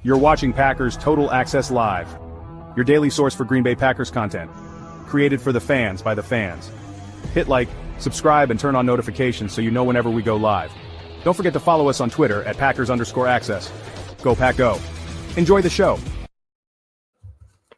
You're watching Packers Total Access Live, your daily source for Green Bay Packers content. Created for the fans by the fans. Hit like, subscribe, and turn on notifications so you know whenever we go live. Don't forget to follow us on Twitter at Packers_access. Go Pack Go. Enjoy the show.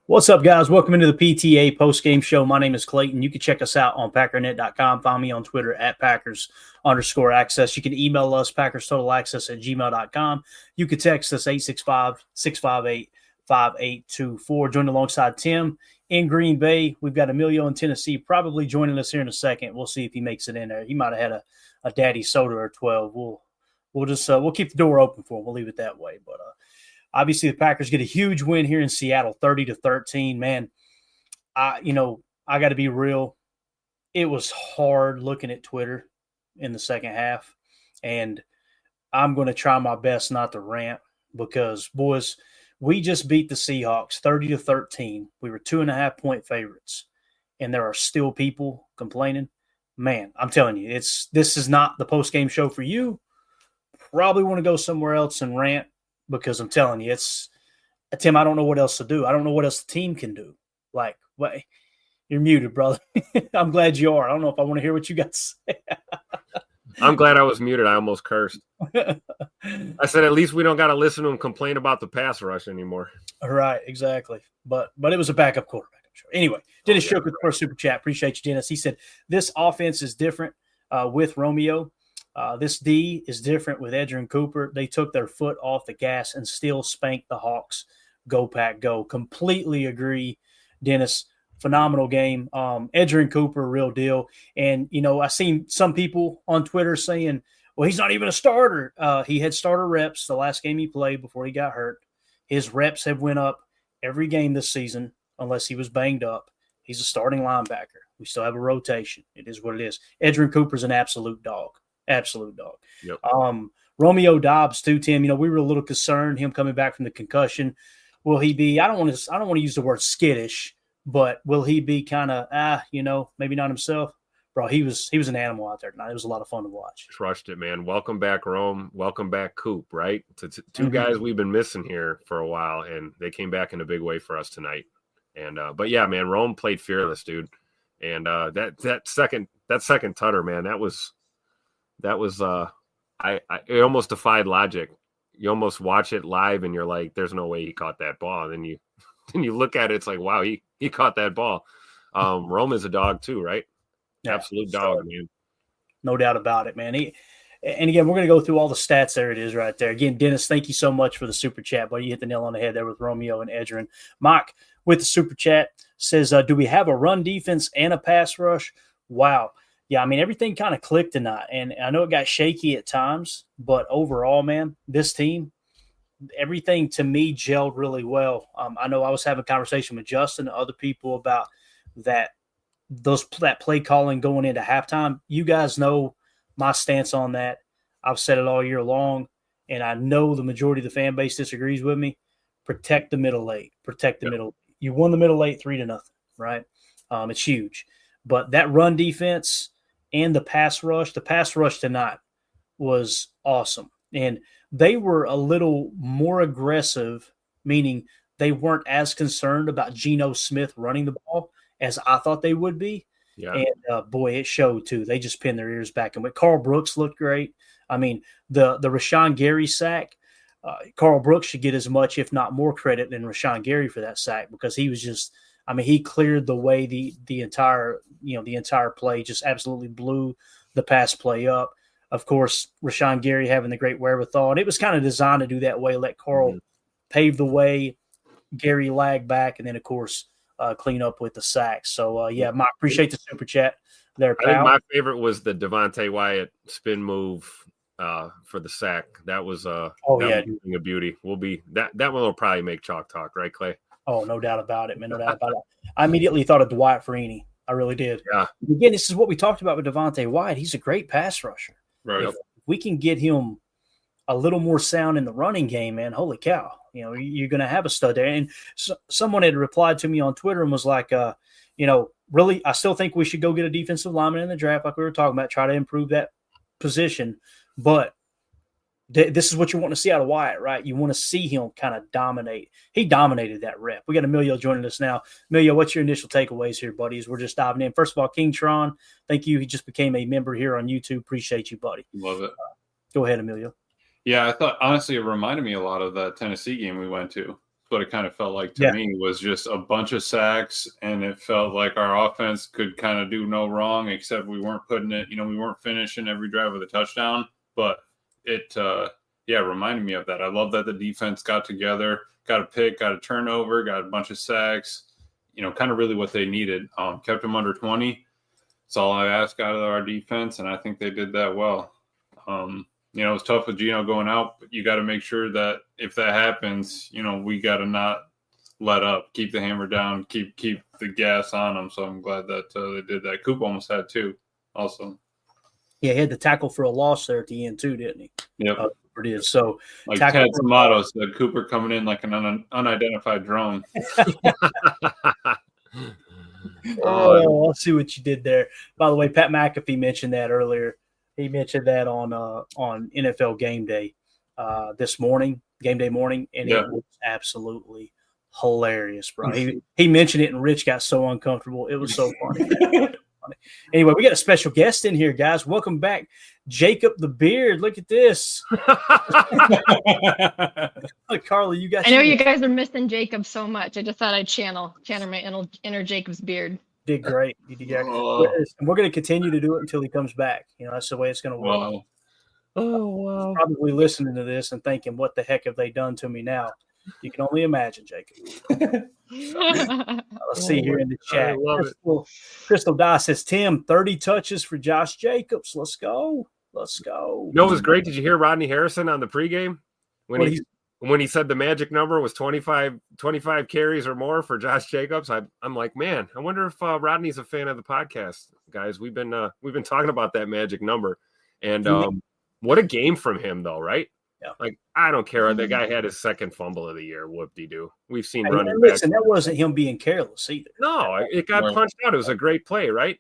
What's up, guys? Welcome into the PTA Postgame Show. My name is Clayton. You can check us out on Packernet.com. Find me on Twitter at Packers_access. You can email us, PackersTotalAccess@gmail.com. You can text us 865-658-5824. Join alongside Tim in Green Bay. We've got Emilio in Tennessee probably joining us here in a second. We'll see if he makes it in there. He might have had a daddy soda or 12. We'll keep the door open for him. We'll leave it that way. But obviously, the Packers get a huge win here in Seattle, 30-13. Man, I got to be real. It was hard looking at Twitter in the second half, and I'm going to try my best not to rant because, boys, we just beat the Seahawks 30-13. We were 2.5-point favorites, and there are still people complaining. Man, I'm telling you, this is not the post-game show for you. Probably want to go somewhere else and rant. Because I'm telling you, Tim, I don't know what else to do. I don't know what else the team can do. Like, what? You're muted, brother. I'm glad you are. I don't know if I want to hear what you got to say. I'm glad I was muted. I almost cursed. I said, at least we don't got to listen to him complain about the pass rush anymore. Right, exactly. But it was a backup quarterback, I'm sure. Anyway, Dennis Shook with the first super chat. Appreciate you, Dennis. He said, this offense is different with Romeo. This D is different with Edgerrin Cooper. They took their foot off the gas and still spanked the Hawks. Go Pack Go. Completely agree, Dennis. Phenomenal game. Edgerrin Cooper, real deal. And, I seen some people on Twitter saying, well, he's not even a starter. He had starter reps the last game he played before he got hurt. His reps have went up every game this season unless he was banged up. He's a starting linebacker. We still have a rotation. It is what it is. Edgerrin Cooper's an absolute dog. Absolute dog. Yep. Romeo Doubs too, Tim. We were a little concerned him coming back from the concussion. Will he be? I don't want to use the word skittish, but will he be kind of maybe not himself? Bro, he was an animal out there tonight. It was a lot of fun to watch. Crushed it, man. Welcome back, Rome. Welcome back, Coop. Right, two guys we've been missing here for a while, and they came back in a big way for us tonight. And but yeah, man, Rome played fearless, dude. And that second tutter, man, that was it almost defied logic. You almost watch it live and you're like, there's no way he caught that ball. And then you look at it, it's like, wow, he caught that ball. Rome is a dog too, right? Yeah, absolute dog, man. No doubt about it, man. And again, we're going to go through all the stats. There it is right there. Again, Dennis, thank you so much for the super chat, buddy. You hit the nail on the head there with Romeo and Edgerrin. Mike with the super chat says, do we have a run defense and a pass rush? Wow. Yeah, everything kind of clicked tonight, and I know it got shaky at times, but overall, man, this team, everything to me gelled really well. I know I was having a conversation with Justin and other people about that play calling going into halftime. You guys know my stance on that. I've said it all year long, and I know the majority of the fan base disagrees with me. Protect the middle eight. Protect the middle. You won the middle eight 3-0, right? It's huge. But that run defense and the pass rush tonight was awesome. And they were a little more aggressive, meaning they weren't as concerned about Geno Smith running the ball as I thought they would be. Yeah. And, boy, it showed, too. They just pinned their ears back. And Carl Brooks looked great. The Rashawn Gary sack, Carl Brooks should get as much, if not more, credit than Rashawn Gary for that sack because he was just – he cleared the way the entire play, just absolutely blew the pass play up. Of course, Rashawn Gary having the great wherewithal, and it was kind of designed to do that way, let Carl pave the way, Gary lag back, and then, of course, clean up with the sack. So, Mike, appreciate the super chat there, pal. I think my favorite was the Devontae Wyatt spin move for the sack. That was a beauty. That one will probably make chalk talk, right, Clay? Oh, no doubt about it, man. No doubt about it. I immediately thought of Dwight Freeney. I really did. Yeah. Again, this is what we talked about with Devontae Wyatt. He's a great pass rusher. Right. If we can get him a little more sound in the running game, man, holy cow. You're going to have a stud there. And someone had replied to me on Twitter and was like, really, I still think we should go get a defensive lineman in the draft like we were talking about, try to improve that position. But This is what you want to see out of Wyatt, right? You want to see him kind of dominate. He dominated that rep. We got Emilio joining us now. Emilio, what's your initial takeaways here, buddies? We're just diving in. First of all, King Tron, thank you. He just became a member here on YouTube. Appreciate you, buddy. Love it. Go ahead, Emilio. Yeah, I thought, honestly, it reminded me a lot of that Tennessee game we went to. What it kind of felt like to me was just a bunch of sacks, and it felt like our offense could kind of do no wrong, except we weren't putting it, we weren't finishing every drive with a touchdown, but it reminded me of that. I love that the defense got together, got a pick, got a turnover, got a bunch of sacks, kind of really what they needed. Kept them under 20. That's all I asked out of our defense, and I think they did that well. It was tough with Geno going out, but you got to make sure that if that happens, we got to not let up, keep the hammer down, keep the gas on them. So I'm glad that they did that. Coop almost had two also. Yeah, he had the tackle for a loss there at the end too, didn't he? Yep. It is. So like Ted Tomato said, Cooper coming in like an unidentified drone. I'll see what you did there. By the way, Pat McAfee mentioned that earlier. He mentioned that on NFL Game Day game day morning, and it was absolutely hilarious, bro. He mentioned it, and Rich got so uncomfortable. It was so funny. Anyway, we got a special guest in here, guys. Welcome back, Jacob the Beard. Look at this. Carly, you got. I know you guys are missing Jacob so much. I just thought I'd channel my inner Jacob's beard. Did great. You did great. We're going to continue to do it until he comes back. That's the way it's going to work. Wow. Oh, wow. Probably listening to this and thinking, what the heck have they done to me now? You can only imagine, Jacob. Let's see here in the chat. Crystal Dye says, Tim, 30 touches for Josh Jacobs. Let's go. It was great. Did you hear Rodney Harrison on the pregame? When he said the magic number was 25 carries or more for Josh Jacobs, I'm like, man, I wonder if Rodney's a fan of the podcast, guys. We've been talking about that magic number, and what a game from him, though, right? Yeah. Like, I don't care. The guy had his second fumble of the year. Whoop-de-doo. We've seen running back. Listen, that wasn't him being careless either. No, it got punched out. It was a great play, right?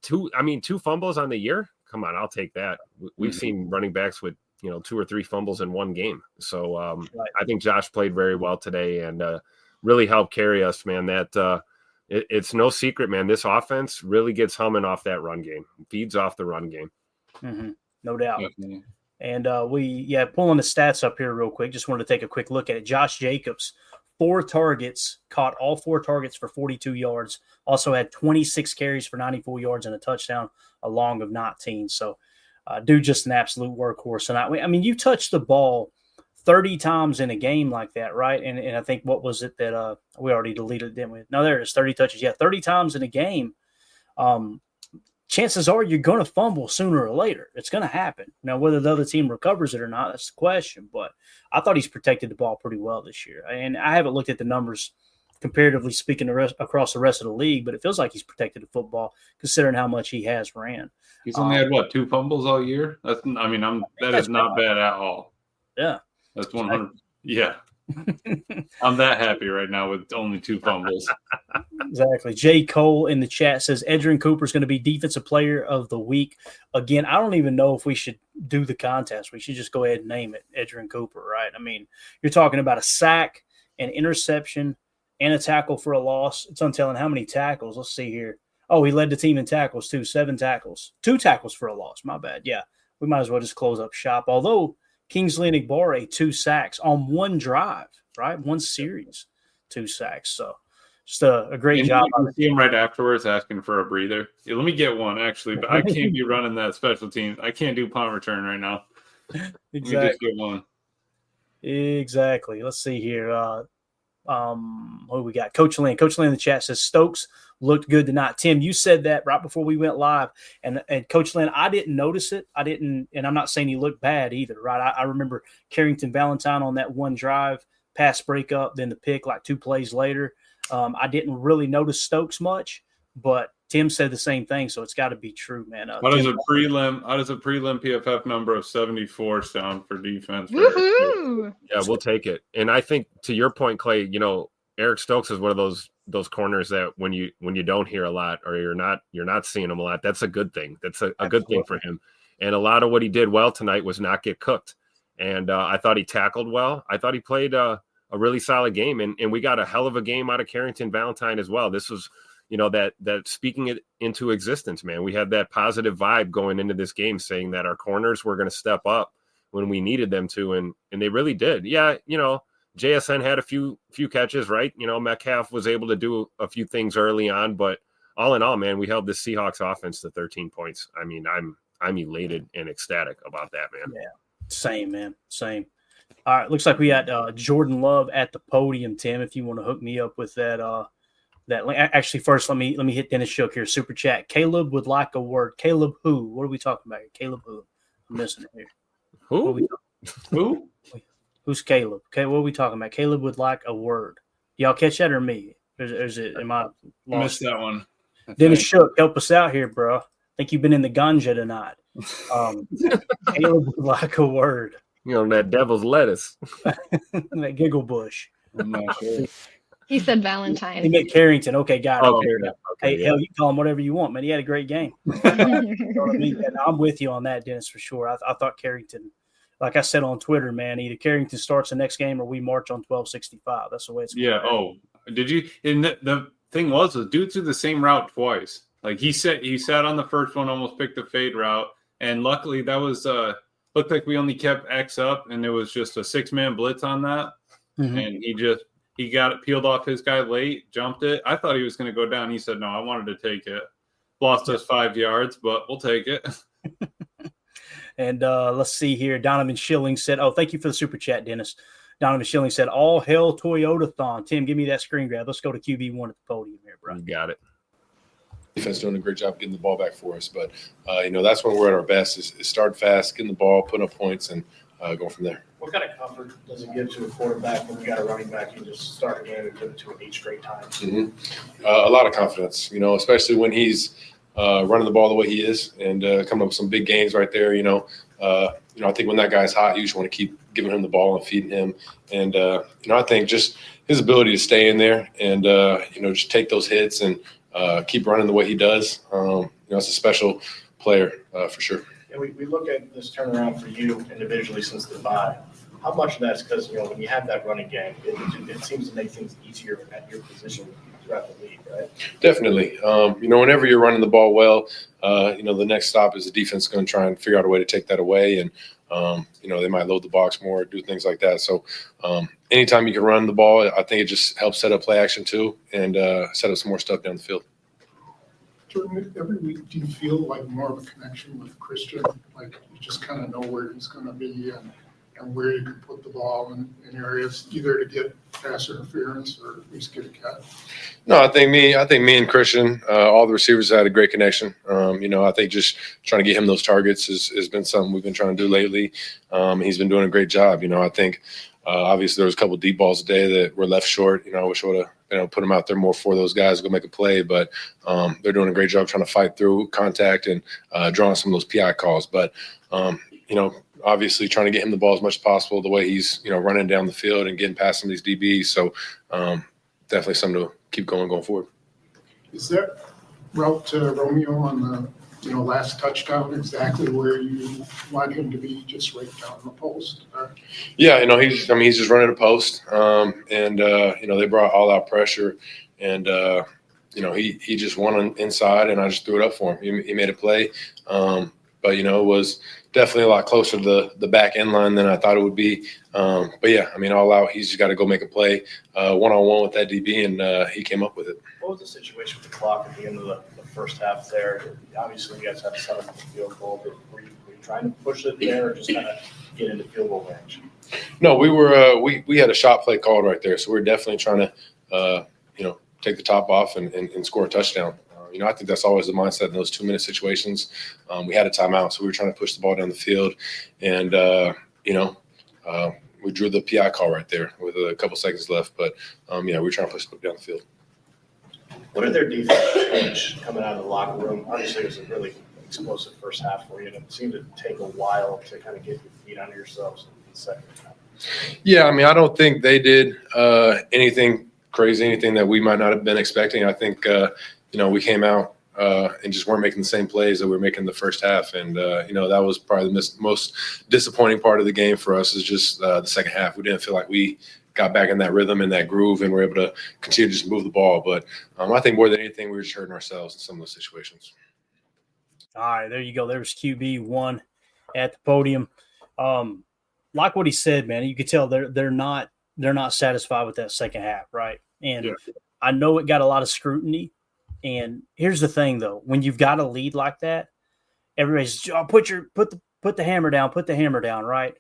Two fumbles on the year. Come on, I'll take that. We've seen running backs with 2 or 3 fumbles in one game. So I think Josh played very well today and really helped carry us, man. That it's no secret, man. This offense really gets humming off that run game. Feeds off the run game. Mm-hmm. No doubt. Mm-hmm. And pulling the stats up here real quick. Just wanted to take a quick look at it. Josh Jacobs, 4 targets, caught all 4 targets for 42 yards. Also had 26 carries for 94 yards and a touchdown, a long of 19. So, dude, just an absolute workhorse. And I mean, you touch the ball 30 times in a game like that, right? And I think what was it that we already deleted it, didn't we? No, there it is, 30 touches. Yeah, 30 times in a game. Chances are you're going to fumble sooner or later. It's going to happen. Now, whether the other team recovers it or not, that's the question. But I thought he's protected the ball pretty well this year. And I haven't looked at the numbers comparatively speaking across the rest of the league, but it feels like he's protected the football considering how much he has ran. He's only had 2 fumbles all year. That is not bad at all. Yeah, that's 100. Yeah, I'm that happy right now with only 2 fumbles. Exactly. Jay Cole in the chat says Edgerrin Cooper is going to be Defensive Player of the Week again. I don't even know if we should do the contest. We should just go ahead and name it Edgerrin Cooper, right? I mean, you're talking about a sack, an interception, and a tackle for a loss. It's untelling how many tackles. Let's see here. Oh, he led the team in tackles too. 7 tackles. 2 tackles for a loss. My bad. Yeah, we might as well just close up shop. Although Kingsley and Igbare, 2 sacks on 1 drive, right? 1 series, 2 sacks. So just a great job. You see him right afterwards asking for a breather. Yeah, let me get one, actually, but I can't be running that special team. I can't do punt return right now. Exactly. Let me just get one. Exactly. Let's see here. What do we got? Coach Lynn. Coach Lynn in the chat says Stokes looked good tonight. Tim, you said that right before we went live. And Coach Lynn, I didn't notice it. And I'm not saying he looked bad either, right? I remember Carrington Valentine on that 1 drive, pass breakup, then the pick like 2 plays later. I didn't really notice Stokes much, but Tim said the same thing, so it's got to be true, man. How does a prelim PFF number of 74 sound for defense? Woohoo! Yeah, we'll take it. And I think to your point, Clay, Eric Stokes is one of those corners that when you don't hear a lot or you're not seeing him a lot, that's a good thing. That's a good thing for him. And a lot of what he did well tonight was not get cooked. And I thought he tackled well. I thought he played a really solid game. And we got a hell of a game out of Carrington Valentine as well. This was, that speaking it into existence, man. We had that positive vibe going into this game saying that our corners were going to step up when we needed them to. And they really did. Yeah, JSN had a few catches, right? Metcalf was able to do a few things early on, but all in all, man, we held the Seahawks offense to 13 points. I mean, I'm elated and ecstatic about that, man. Yeah, same, man, same. All right, looks like we got Jordan Love at the podium, Tim. If you want to hook me up with that link. Actually, first let me hit Dennis Shook here. Super chat. Caleb would like a word. Caleb who? What are we talking about here? Caleb who? I'm missing it here. Who? Who? Who's Caleb? Okay, what are we talking about? Caleb would like a word. Y'all catch that or me? Or is it? Am I lost? Missed that one. Dennis Shook, help us out here, bro. I think you've been in the ganja tonight. Caleb would like a word. That devil's lettuce. That giggle bush. I'm not sure. He said Valentine. He meant Carrington. Okay, got it. Okay, Hey, yeah. hell, you call him whatever you want, man. He had a great game. You know what I mean? And I'm with you on that, Dennis, for sure. I thought Carrington, like I said on Twitter, man, either Carrington starts the next game or we march on 1265. That's the way it's going. Yeah. Oh, did you? And the thing was, the dude threw the same route twice. Like he sat on the first one, almost picked the fade route, and luckily that was looked like we only kept X up, and there was just a 6-man blitz on that, and he got it peeled off his guy late, jumped it. I thought he was going to go down. He said, no, I wanted to take it. Lost us 5 yards, but we'll take it. And let's see here. Donovan Schilling said, thank you for the super chat, Dennis. Donovan Schilling said, all hell Toyota-thon. Tim, give me that screen grab. Let's go to QB1 at the podium here, bro. You got it. Defense doing a great job getting the ball back for us. But, that's when we're at our best is start fast, getting the ball, putting up points, and going from there. What kind of comfort does it give to a quarterback when you got a running back and just start again and give it to him 8 straight times? Mm-hmm. A lot of confidence, especially when he's running the ball the way he is and coming up with some big gains right there. I think when that guy's hot, you just want to keep giving him the ball and feeding him. And, I think just his ability to stay in there and, just take those hits and keep running the way he does. It's a special player for sure. And we look at this turnaround for you individually since the bye. How much of that's because, when you have that running game, it seems to make things easier at your position throughout the league, right? Definitely. Whenever you're running the ball well, the next stop is the defense going to try and figure out a way to take that away. And, they might load the box more, do things like that. So anytime you can run the ball, I think it just helps set up play action too and set up some more stuff down the field. Jordan, every week, do you feel like more of a connection with Christian? Like you just kind of know where he's going to be and where you can put the ball in areas either to get pass interference or at least get a catch? No, I think me and Christian, all the receivers had a great connection. I think just trying to get him those targets has been something we've been trying to do lately. He's been doing a great job. I think obviously there was a couple of deep balls today that were left short. I wish I would have put them out there more for those guys to go make a play, but they're doing a great job trying to fight through contact and drawing some of those PI calls. But, obviously trying to get him the ball as much as possible the way he's, running down the field and getting past some of these DBs. So definitely something to keep going forward. Is that route to Romeo on the last touchdown exactly where you want him to be, just right down the post? Yeah, he's just running a post, and they brought all out pressure, and he just won inside, and I just threw it up for him. He made a play, but it was definitely a lot closer to the back end line than I thought it would be. But yeah, all out, he's just got to go make a play one-on-one with that DB, and he came up with it. What was the situation with the clock at the end of the first half there? Obviously, you guys had to set up a field goal, but were you trying to push it there or just kind of get into field goal range? No, we were we had a shot play called right there, so we we're definitely trying to take the top off and score a touchdown. I think that's always the mindset in those 2-minute situations. We had a timeout, so we were trying to push the ball down the field, and we drew the PI call right there with a couple seconds left. But we were trying to push it down the field. What did their defense change coming out of the locker room? Obviously, it was a really explosive first half for you, and it seemed to take a while to kind of get your feet under yourselves in the second half. Yeah, I don't think they did anything crazy, anything that we might not have been expecting. I think we came out and just weren't making the same plays that we were making in the first half. And, that was probably the most disappointing part of the game for us is just the second half. We didn't feel like we got back in that rhythm and that groove and were able to continue to just move the ball. But I think more than anything, we were just hurting ourselves in some of those situations. All right, there you go. There's QB1 at the podium. Like what he said, man, you could tell they're not satisfied with that second half, right? And I know it got a lot of scrutiny. And here's the thing, though, when you've got a lead like that, everybody's put the hammer down, right?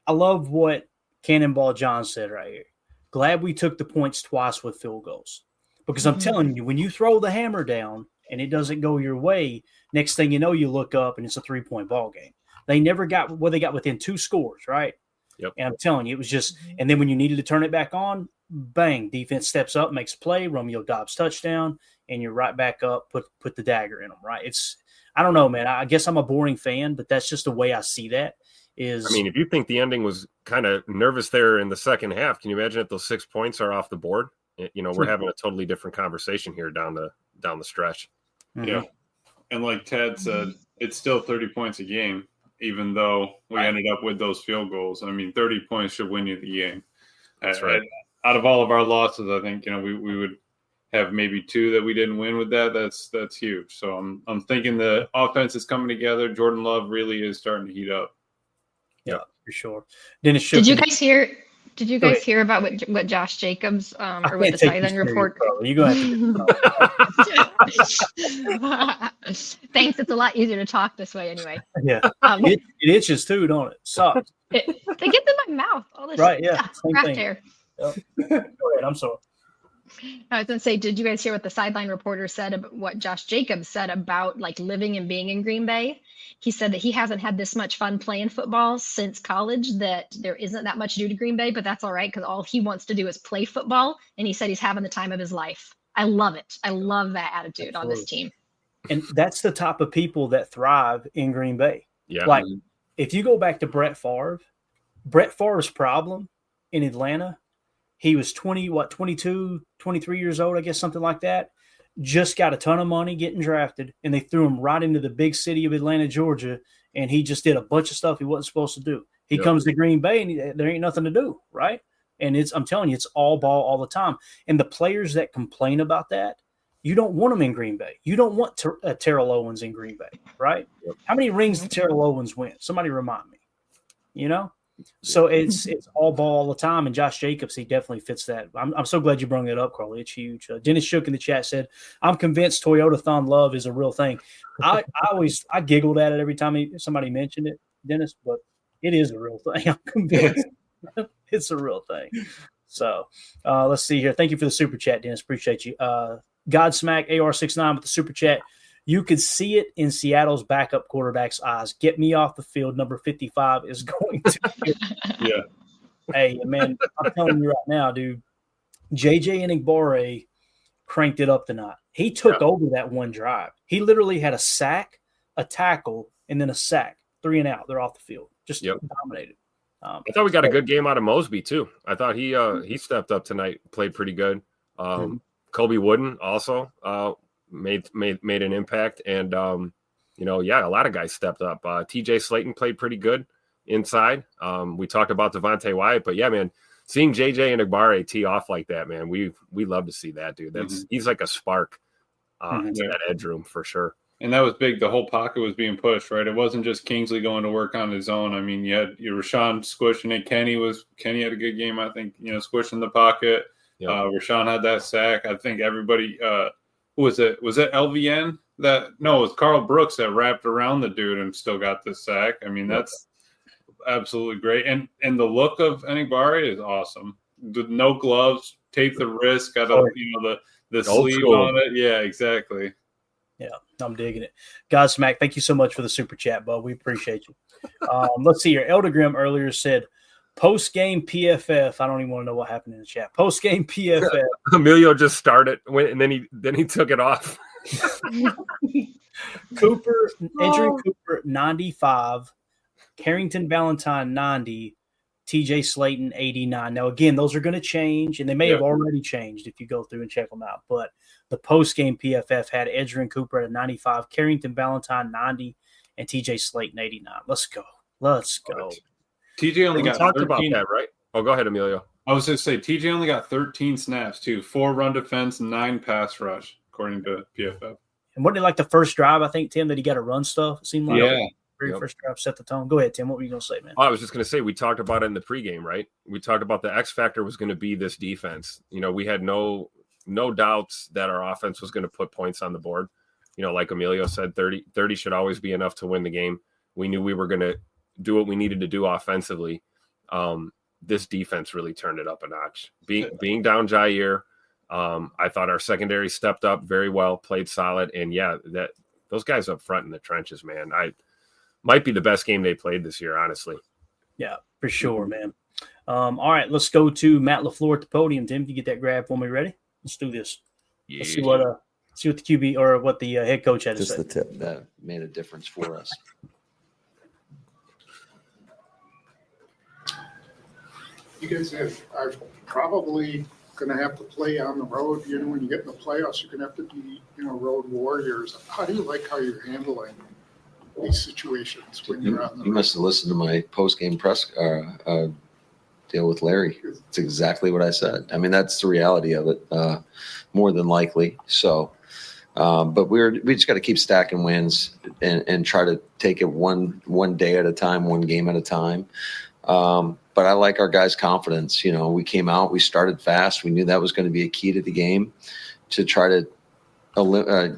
I love what Cannonball John said right here. Glad we took the points twice with field goals. Because I'm telling you, when you throw the hammer down and it doesn't go your way, next thing you know, you look up and it's a 3-point ball game. They never got they got within 2 scores, right? Yep. And I'm telling you, it was just – and then when you needed to turn it back on, bang, defense steps up, makes a play, Romeo Dobbs touchdown, and you're right back up, put the dagger in them, right? It's – I don't know, man. I guess I'm a boring fan, but that's just the way I see that is – I mean, if you think the ending was kind of nervous there in the second half, can you imagine if those 6 points are off the board? We're having a totally different conversation here down the stretch. Mm-hmm. Yeah. And like Ted said, it's still 30 points a game, even though we ended up with those field goals. I mean, 30 points should win you the game. That's right. Out of all of our losses, I think, we would have maybe 2 that we didn't win with that. That's huge. So I'm thinking the offense is coming together. Jordan Love really is starting to heat up. Yeah, for sure. Dennis, Did you guys hear about what Josh Jacobs or what the sideline report? You're going to have to Thanks. It's a lot easier to talk this way anyway. Yeah. It itches too, don't it? Sucks. They get in my mouth. All this right, yeah. craft hair. Yep. Go ahead. I'm sorry. I was going to say, did you guys hear what the sideline reporter said about what Josh Jacobs said about like living and being in Green Bay? He said that he hasn't had this much fun playing football since college, that there isn't that much due to Green Bay, but that's all right because all he wants to do is play football. And he said he's having the time of his life. I love it. I love that attitude on this team. And that's the type of people that thrive in Green Bay. Yeah. Like if you go back to Brett Favre's problem in Atlanta, he was 22, 23 years old, I guess, something like that. Just got a ton of money getting drafted, and they threw him right into the big city of Atlanta, Georgia, and he just did a bunch of stuff he wasn't supposed to do. He comes to Green Bay, and there ain't nothing to do, right? And I'm telling you, it's all ball all the time. And the players that complain about that, you don't want them in Green Bay. You don't want Terrell Owens in Green Bay, right? Yep. How many rings did Terrell Owens win? Somebody remind me, So it's all ball all the time, and Josh Jacobs, he definitely fits that. I'm so glad you brought that up, Carly. It's huge. Dennis Shook in the chat said, "I'm convinced Toyota-thon love is a real thing." I giggled at it every time somebody mentioned it, Dennis, but it is a real thing. I'm convinced it's a real thing. So let's see here. Thank you for the super chat, Dennis. Appreciate you. Godsmack AR69 with the super chat. You could see it in Seattle's backup quarterback's eyes. Get me off the field. Number 55 is going to – Yeah. Hey, man, I'm telling you right now, dude, J.J. Enagbare cranked it up tonight. He took over that one drive. He literally had a sack, a tackle, and then a sack. 3 and out. They're off the field. Just dominated. I thought we got a good game out of Mosby, too. I thought he stepped up tonight, played pretty good. Kobe Wooden also made an impact, and a lot of guys stepped up. TJ Slayton played pretty good inside. We talked about Devontae Wyatt, but yeah, man, seeing JJ Enagbare tee off like that, man, we love to see that, dude. He's like a spark to that edge room for sure. And that was big. The whole pocket was being pushed, right? It wasn't just Kingsley going to work on his own. I mean, you had Rashawn squishing it. Kenny had a good game, I think, squishing the pocket. Yep. Rashawn had that sack. I think everybody who was it? Was it LVN? It was Carl Brooks that wrapped around the dude and still got the sack. I mean, that's absolutely great. And the look of Enagbare is awesome. No gloves, tape the wrist, got the sleeve on it. Yeah, exactly. Yeah, I'm digging it. Godsmack, thank you so much for the super chat, bud. We appreciate you. Let's see here. Elder Grimm earlier said, post-game PFF. I don't even want to know what happened in the chat. Post-game PFF. Emilio just started, and then he took it off. Adrian Cooper, 95. Carrington Valentine, 90. TJ Slayton, 89. Now, again, those are going to change, and they may have already changed if you go through and check them out. But the post-game PFF had Edgerrin Cooper at a 95, Carrington Valentine, 90, and TJ Slayton, 89. Let's go. Let's go. TJ only got talked 13. about that, right? Oh, go ahead, Emilio. I was going to say, TJ only got 13 snaps, too. 4 run defense, 9 pass rush, according to PFF. And wasn't it like the first drive, I think, Tim, that he got to run stuff? It seemed like Yeah. first drive set the tone. Go ahead, Tim. What were you going to say, man? Oh, I was just going to say, we talked about it in the pregame, right? We talked about the X factor was going to be this defense. You know, we had no doubts that our offense was going to put points on the board. You know, like Emilio said, 30 should always be enough to win the game. We knew we were going to do what we needed to do offensively. This defense really turned it up a notch. Being down Jair, I thought our secondary stepped up very well, played solid, and that those guys up front in the trenches, man, might be the best game they played this year, honestly. Yeah, for sure, man. All right, let's go to Matt LaFleur at the podium. Tim, if you get that grab when we ready, let's do this. Yeah. Let's see what the QB or what the head coach had to say. Just the tip that made a difference for us. You guys are probably going to have to play on the road. You know, when you get in the playoffs, you're going to have to be, road warriors. How do you like how you're handling these situations when you're on the road? You must have listened to my post-game press deal with Larry. It's exactly what I said. I mean, that's the reality of it, more than likely. So, but we just got to keep stacking wins and try to take it one day at a time, one game at a time. But I like our guys' confidence. You know, we came out, we started fast. We knew that was going to be a key to the game to try to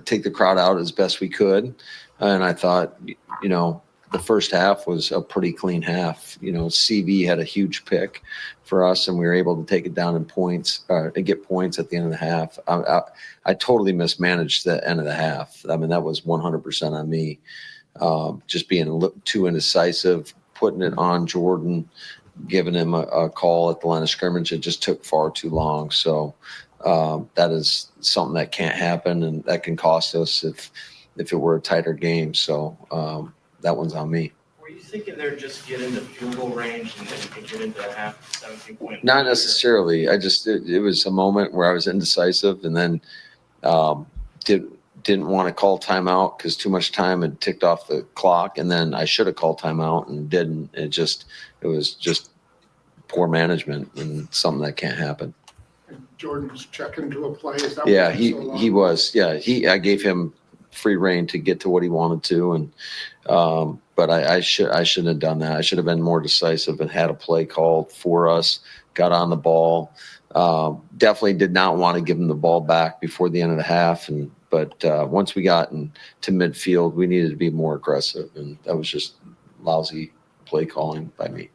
take the crowd out as best we could. And I thought, the first half was a pretty clean half. CV had a huge pick for us, and we were able to take it down in points and get points at the end of the half. I totally mismanaged the end of the half. I mean, that was 100% on me. Just being too indecisive, putting it on Jordan, giving him a call at the line of scrimmage. It just took far too long. So that is something that can't happen, and that can cost us if it were a tighter game. So that one's on me. Were you thinking they're just get into field goal range and then get into a half 17-point? Not necessarily. It was a moment where I was indecisive, and then didn't want to call timeout because too much time had ticked off the clock, and then I should have called timeout and didn't. It was just poor management and something that can't happen. And Jordan was checking to a play. Is that Yeah, he was. Yeah, I gave him free reign to get to what he wanted to, and but I shouldn't have done that. I should have been more decisive and had a play called for us. Got on the ball. Definitely did not want to give him the ball back before the end of the half, but once we got into midfield, we needed to be more aggressive, and that was just lousy play calling by me.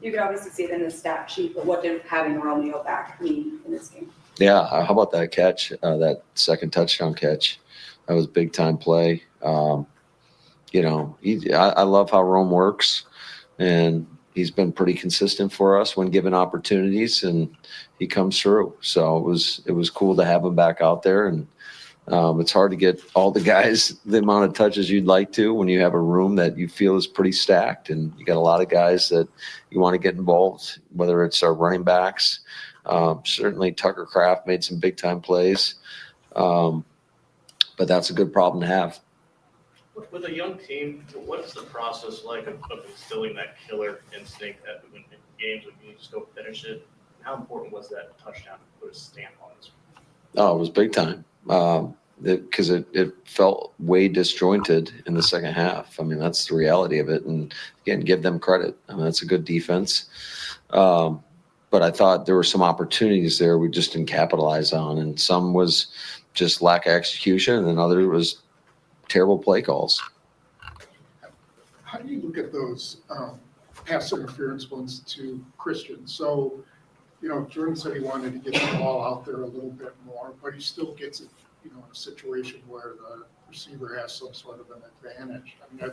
You could obviously see it in the stat sheet, but what did having Romeo back mean in this game? Yeah, how about that catch, that second touchdown catch? That was big time play. I love how Rome works, and he's been pretty consistent for us when given opportunities, and he comes through. So it was cool to have him back out there, and it's hard to get all the guys the amount of touches you'd like to when you have a room that you feel is pretty stacked, and you got a lot of guys that you want to get involved, whether it's our running backs. Certainly Tucker Kraft made some big time plays, but that's a good problem to have. With a young team, what is the process like of instilling that killer instinct that in games when you just go finish it? How important was that touchdown to put a stamp on this? Oh, it was big time. Because it felt way disjointed in the second half. I mean, that's the reality of it. And again, give them credit. I mean, that's a good defense. But I thought there were some opportunities there we just didn't capitalize on. And some was just lack of execution, and other was terrible play calls. How do you look at those pass interference ones to Christian? So, Jordan said he wanted to get the ball out there a little bit more, but he still gets it, in a situation where the receiver has some sort of an advantage. I mean,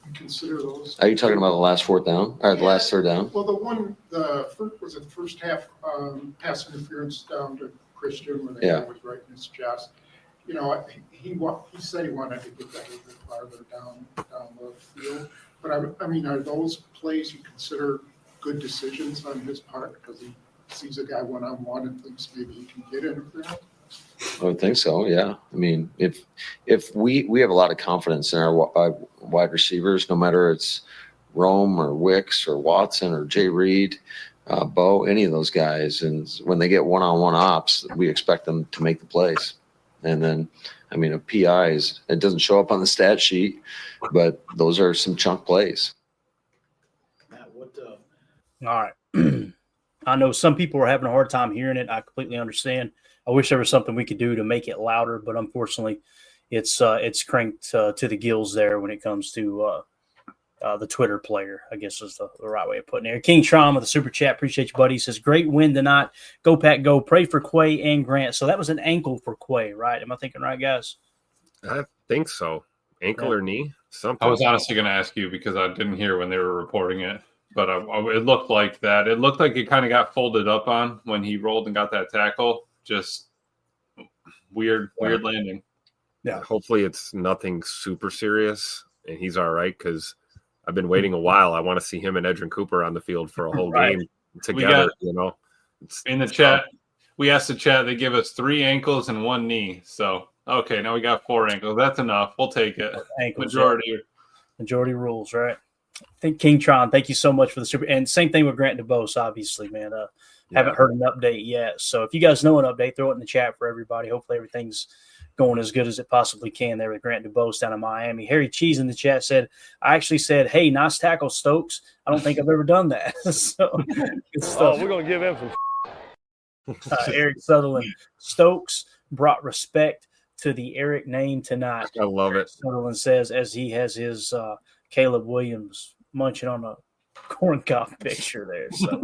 you consider those? Are you talking about the last fourth down or the last third down? Well, the first half pass interference down to Christian when the guy was right in his chest. He said he wanted to get that a little bit farther down the field. But I mean, are those plays you consider good decisions on his part because he sees a guy one-on-one and thinks maybe he can get interference? I would think so. Yeah. I mean, if we have a lot of confidence in our wide receivers, no matter it's Rome or Wicks or Watson or Jay Reed, Bo, any of those guys. And when they get one-on-one ops, we expect them to make the plays. And then, I mean, a PIs, it doesn't show up on the stat sheet, but those are some chunk plays. Matt, All right. I know some people are having a hard time hearing it. I completely understand. I wish there was something we could do to make it louder, but unfortunately, it's cranked to the gills there when it comes to the Twitter player, I guess is the right way of putting it. King Tron with the super chat. Appreciate you, buddy. He says, great win tonight. Go, Pack, go. Pray for Quay and Grant. So that was an ankle for Quay, right? Am I thinking right, guys? I think so. Ankle or knee? Something. I was honestly going to ask you because I didn't hear when they were reporting it, but it looked like that. It looked like it kind of got folded up on when he rolled and got that tackle. Just weird landing. Yeah. Hopefully it's nothing super serious and he's all right because I've been waiting a while. I want to see him and Edrin Cooper on the field for a whole game together. In the chat, we asked the chat. They give us 3 ankles and 1 knee. So okay, now we got 4 ankles. That's enough. We'll take it. Ankles, Majority rules, right? I think King Tron, thank you so much for the super. And same thing with Grant DeBose, obviously, man. Haven't heard an update yet. So if you guys know an update, throw it in the chat for everybody. Hopefully everything's going as good as it possibly can there with Grant DeBose down in Miami. Harry Cheese in the chat said, I actually said, hey, nice tackle, Stokes. I don't think I've ever done that. So good stuff. We're going to give him some. Eric Sutherland, Stokes brought respect to the Eric name tonight. I love it. Sutherland says, as he has his Caleb Williams munching on a corn cob picture there. So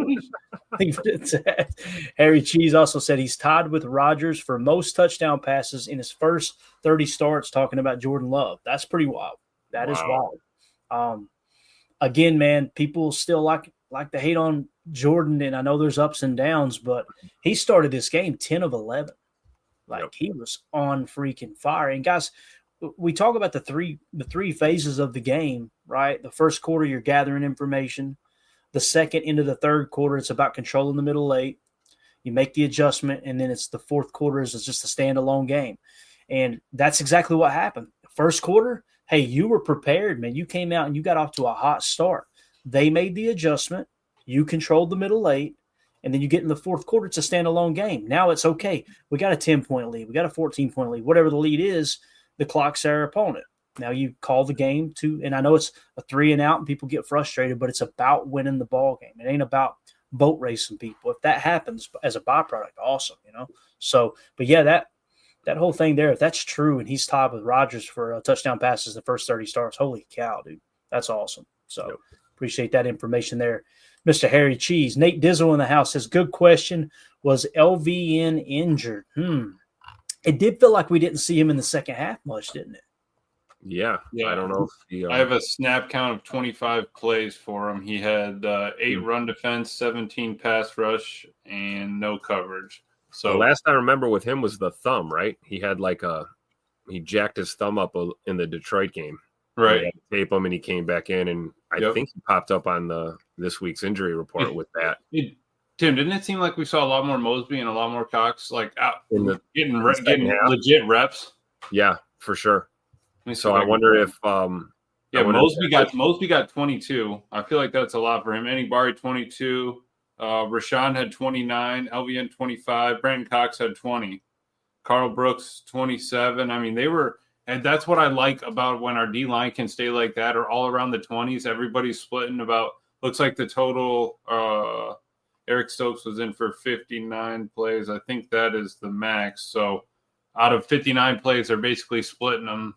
leave it at that. Harry Cheese also said he's tied with Rodgers for most touchdown passes in his first 30 starts, talking about Jordan Love. That's pretty wild. That is wild. Again, man, people still like to hate on Jordan, and I know there's ups and downs, but he started this game 10 of 11. He was on freaking fire. And guys, we talk about the three phases of the game, right? The first quarter, you're gathering information. The second into the third quarter, it's about controlling the middle late. You make the adjustment, and then it's the fourth quarter is just a standalone game. And that's exactly what happened. First quarter, hey, you were prepared, man. You came out and you got off to a hot start. They made the adjustment. You controlled the middle late. And then you get in the fourth quarter, it's a standalone game. Now it's okay. We got a 10-point lead. We got a 14-point lead. Whatever the lead is, the clock's our opponent. Now you call the game and I know it's a 3 and out and people get frustrated, but it's about winning the ball game. It ain't about boat racing people. If that happens as a byproduct, awesome, So, but yeah, that whole thing there, if that's true and he's tied with Rodgers for touchdown passes the first 30 starts, holy cow, dude. That's awesome. So appreciate that information there. Mr. Harry Cheese. Nate Dizzle in the house says, good question. Was LVN injured? It did feel like we didn't see him in the second half much, didn't it? Yeah. I don't know. I have a snap count of 25 plays for him. He had 8 run defense, 17 pass rush, and no coverage. So the last I remember with him was the thumb, right? He had he jacked his thumb up in the Detroit game. Right. They had to tape him and he came back in, and I think he popped up on this week's injury report with that. Tim, didn't it seem like we saw a lot more Mosby and a lot more Cox out getting legit reps? Yeah, for sure. So I wonder if Mosby got 22. I feel like that's a lot for him. Anibari 22, Rashawn had 29, LVN 25, Brandon Cox had 20, Carl Brooks 27. I mean, they were. And that's what I like about when our D-line can stay like that or all around the 20s. Everybody's splitting about – looks like the total Eric Stokes was in for 59 plays. I think that is the max. So out of 59 plays, they're basically splitting them,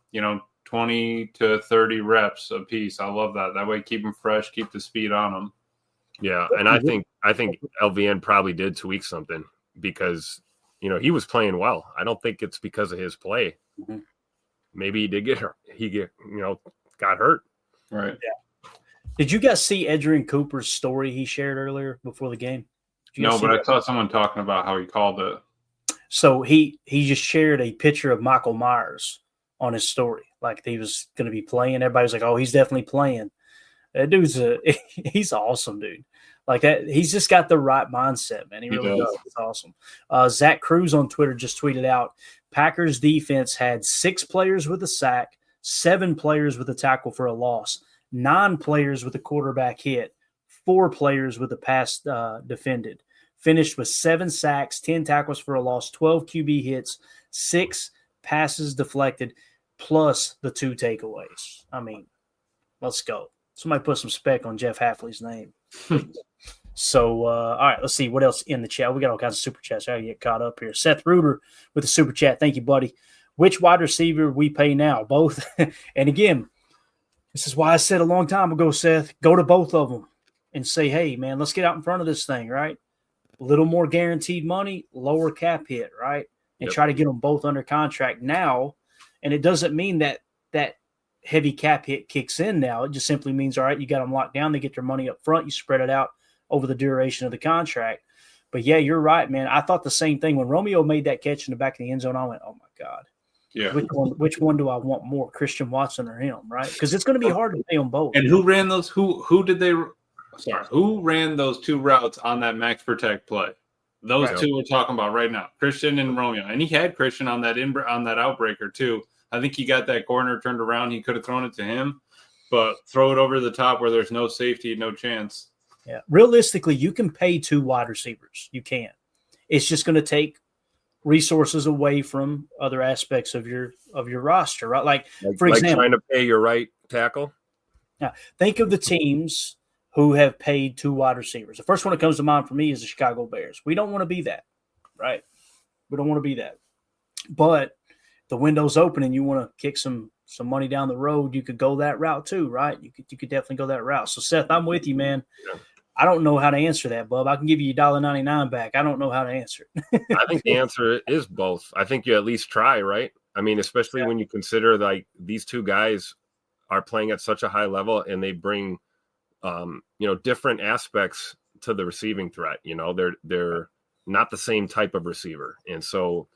20 to 30 reps a piece. I love that. That way keep them fresh, keep the speed on them. Yeah, and I think LVN probably did tweak something because, he was playing well. I don't think it's because of his play. Mm-hmm. Maybe he did get hurt. Got hurt. Right. Yeah. Did you guys see Edrin Cooper's story he shared earlier before the game? No, but I saw someone talking about how he called it. So he just shared a picture of Michael Myers on his story, like he was going to be playing. Everybody was like, "Oh, he's definitely playing." That dude's he's awesome, dude. Like that, he's just got the right mindset, man. He really does. It's awesome. Zach Cruz on Twitter just tweeted out, Packers defense had 6 players with a sack, 7 players with a tackle for a loss, 9 players with a quarterback hit, 4 players with a pass defended. Finished with 7 sacks, 10 tackles for a loss, 12 QB hits, 6 passes deflected, plus the 2 takeaways. I mean, let's go. Somebody put some spec on Jeff Hafley's name. So, all right, let's see what else in the chat. We got all kinds of super chats. I gotta get caught up here. Seth Reuter with the super chat. Thank you, buddy. Which wide receiver we pay now? Both. And again, this is why I said a long time ago, Seth, go to both of them and say, hey, man, let's get out in front of this thing, right? A little more guaranteed money, lower cap hit, right? And try to get them both under contract now. And it doesn't mean that heavy cap hit kicks in now. It just simply means, all right, you got them locked down. They get their money up front. You spread it out over the duration of the contract. But, yeah, you're right, man. I thought the same thing. When Romeo made that catch in the back of the end zone, I went, oh, my God. Yeah. Which one do I want more, Christian Watson or him, right? Because it's going to be hard to pay them both. And who ran those? Who ran those 2 routes on that max protect play? Those 2 we're talking about right now, Christian and Romeo. And he had Christian on that outbreaker too. I think he got that corner turned around. He could have thrown it to him, but throw it over the top where there's no safety, no chance. Yeah. Realistically, you can pay 2 wide receivers. You can. It's just going to take resources away from other aspects of your roster, right? Like for example, trying to pay your right tackle. Now, think of the teams who have paid 2 wide receivers. The first one that comes to mind for me is the Chicago Bears. We don't want to be that, right? We don't want to be that. But the window's open and you want to kick some money down the road, you could go that route too, right? You could definitely go that route. So, Seth, I'm with you, man. Yeah. I don't know how to answer that, Bub. I can give you $1.99 back. I don't know how to answer it. I think the answer is both. I think you at least try, right? I mean, especially when you consider like these 2 guys are playing at such a high level and they bring different aspects to the receiving threat. They're not the same type of receiver. And so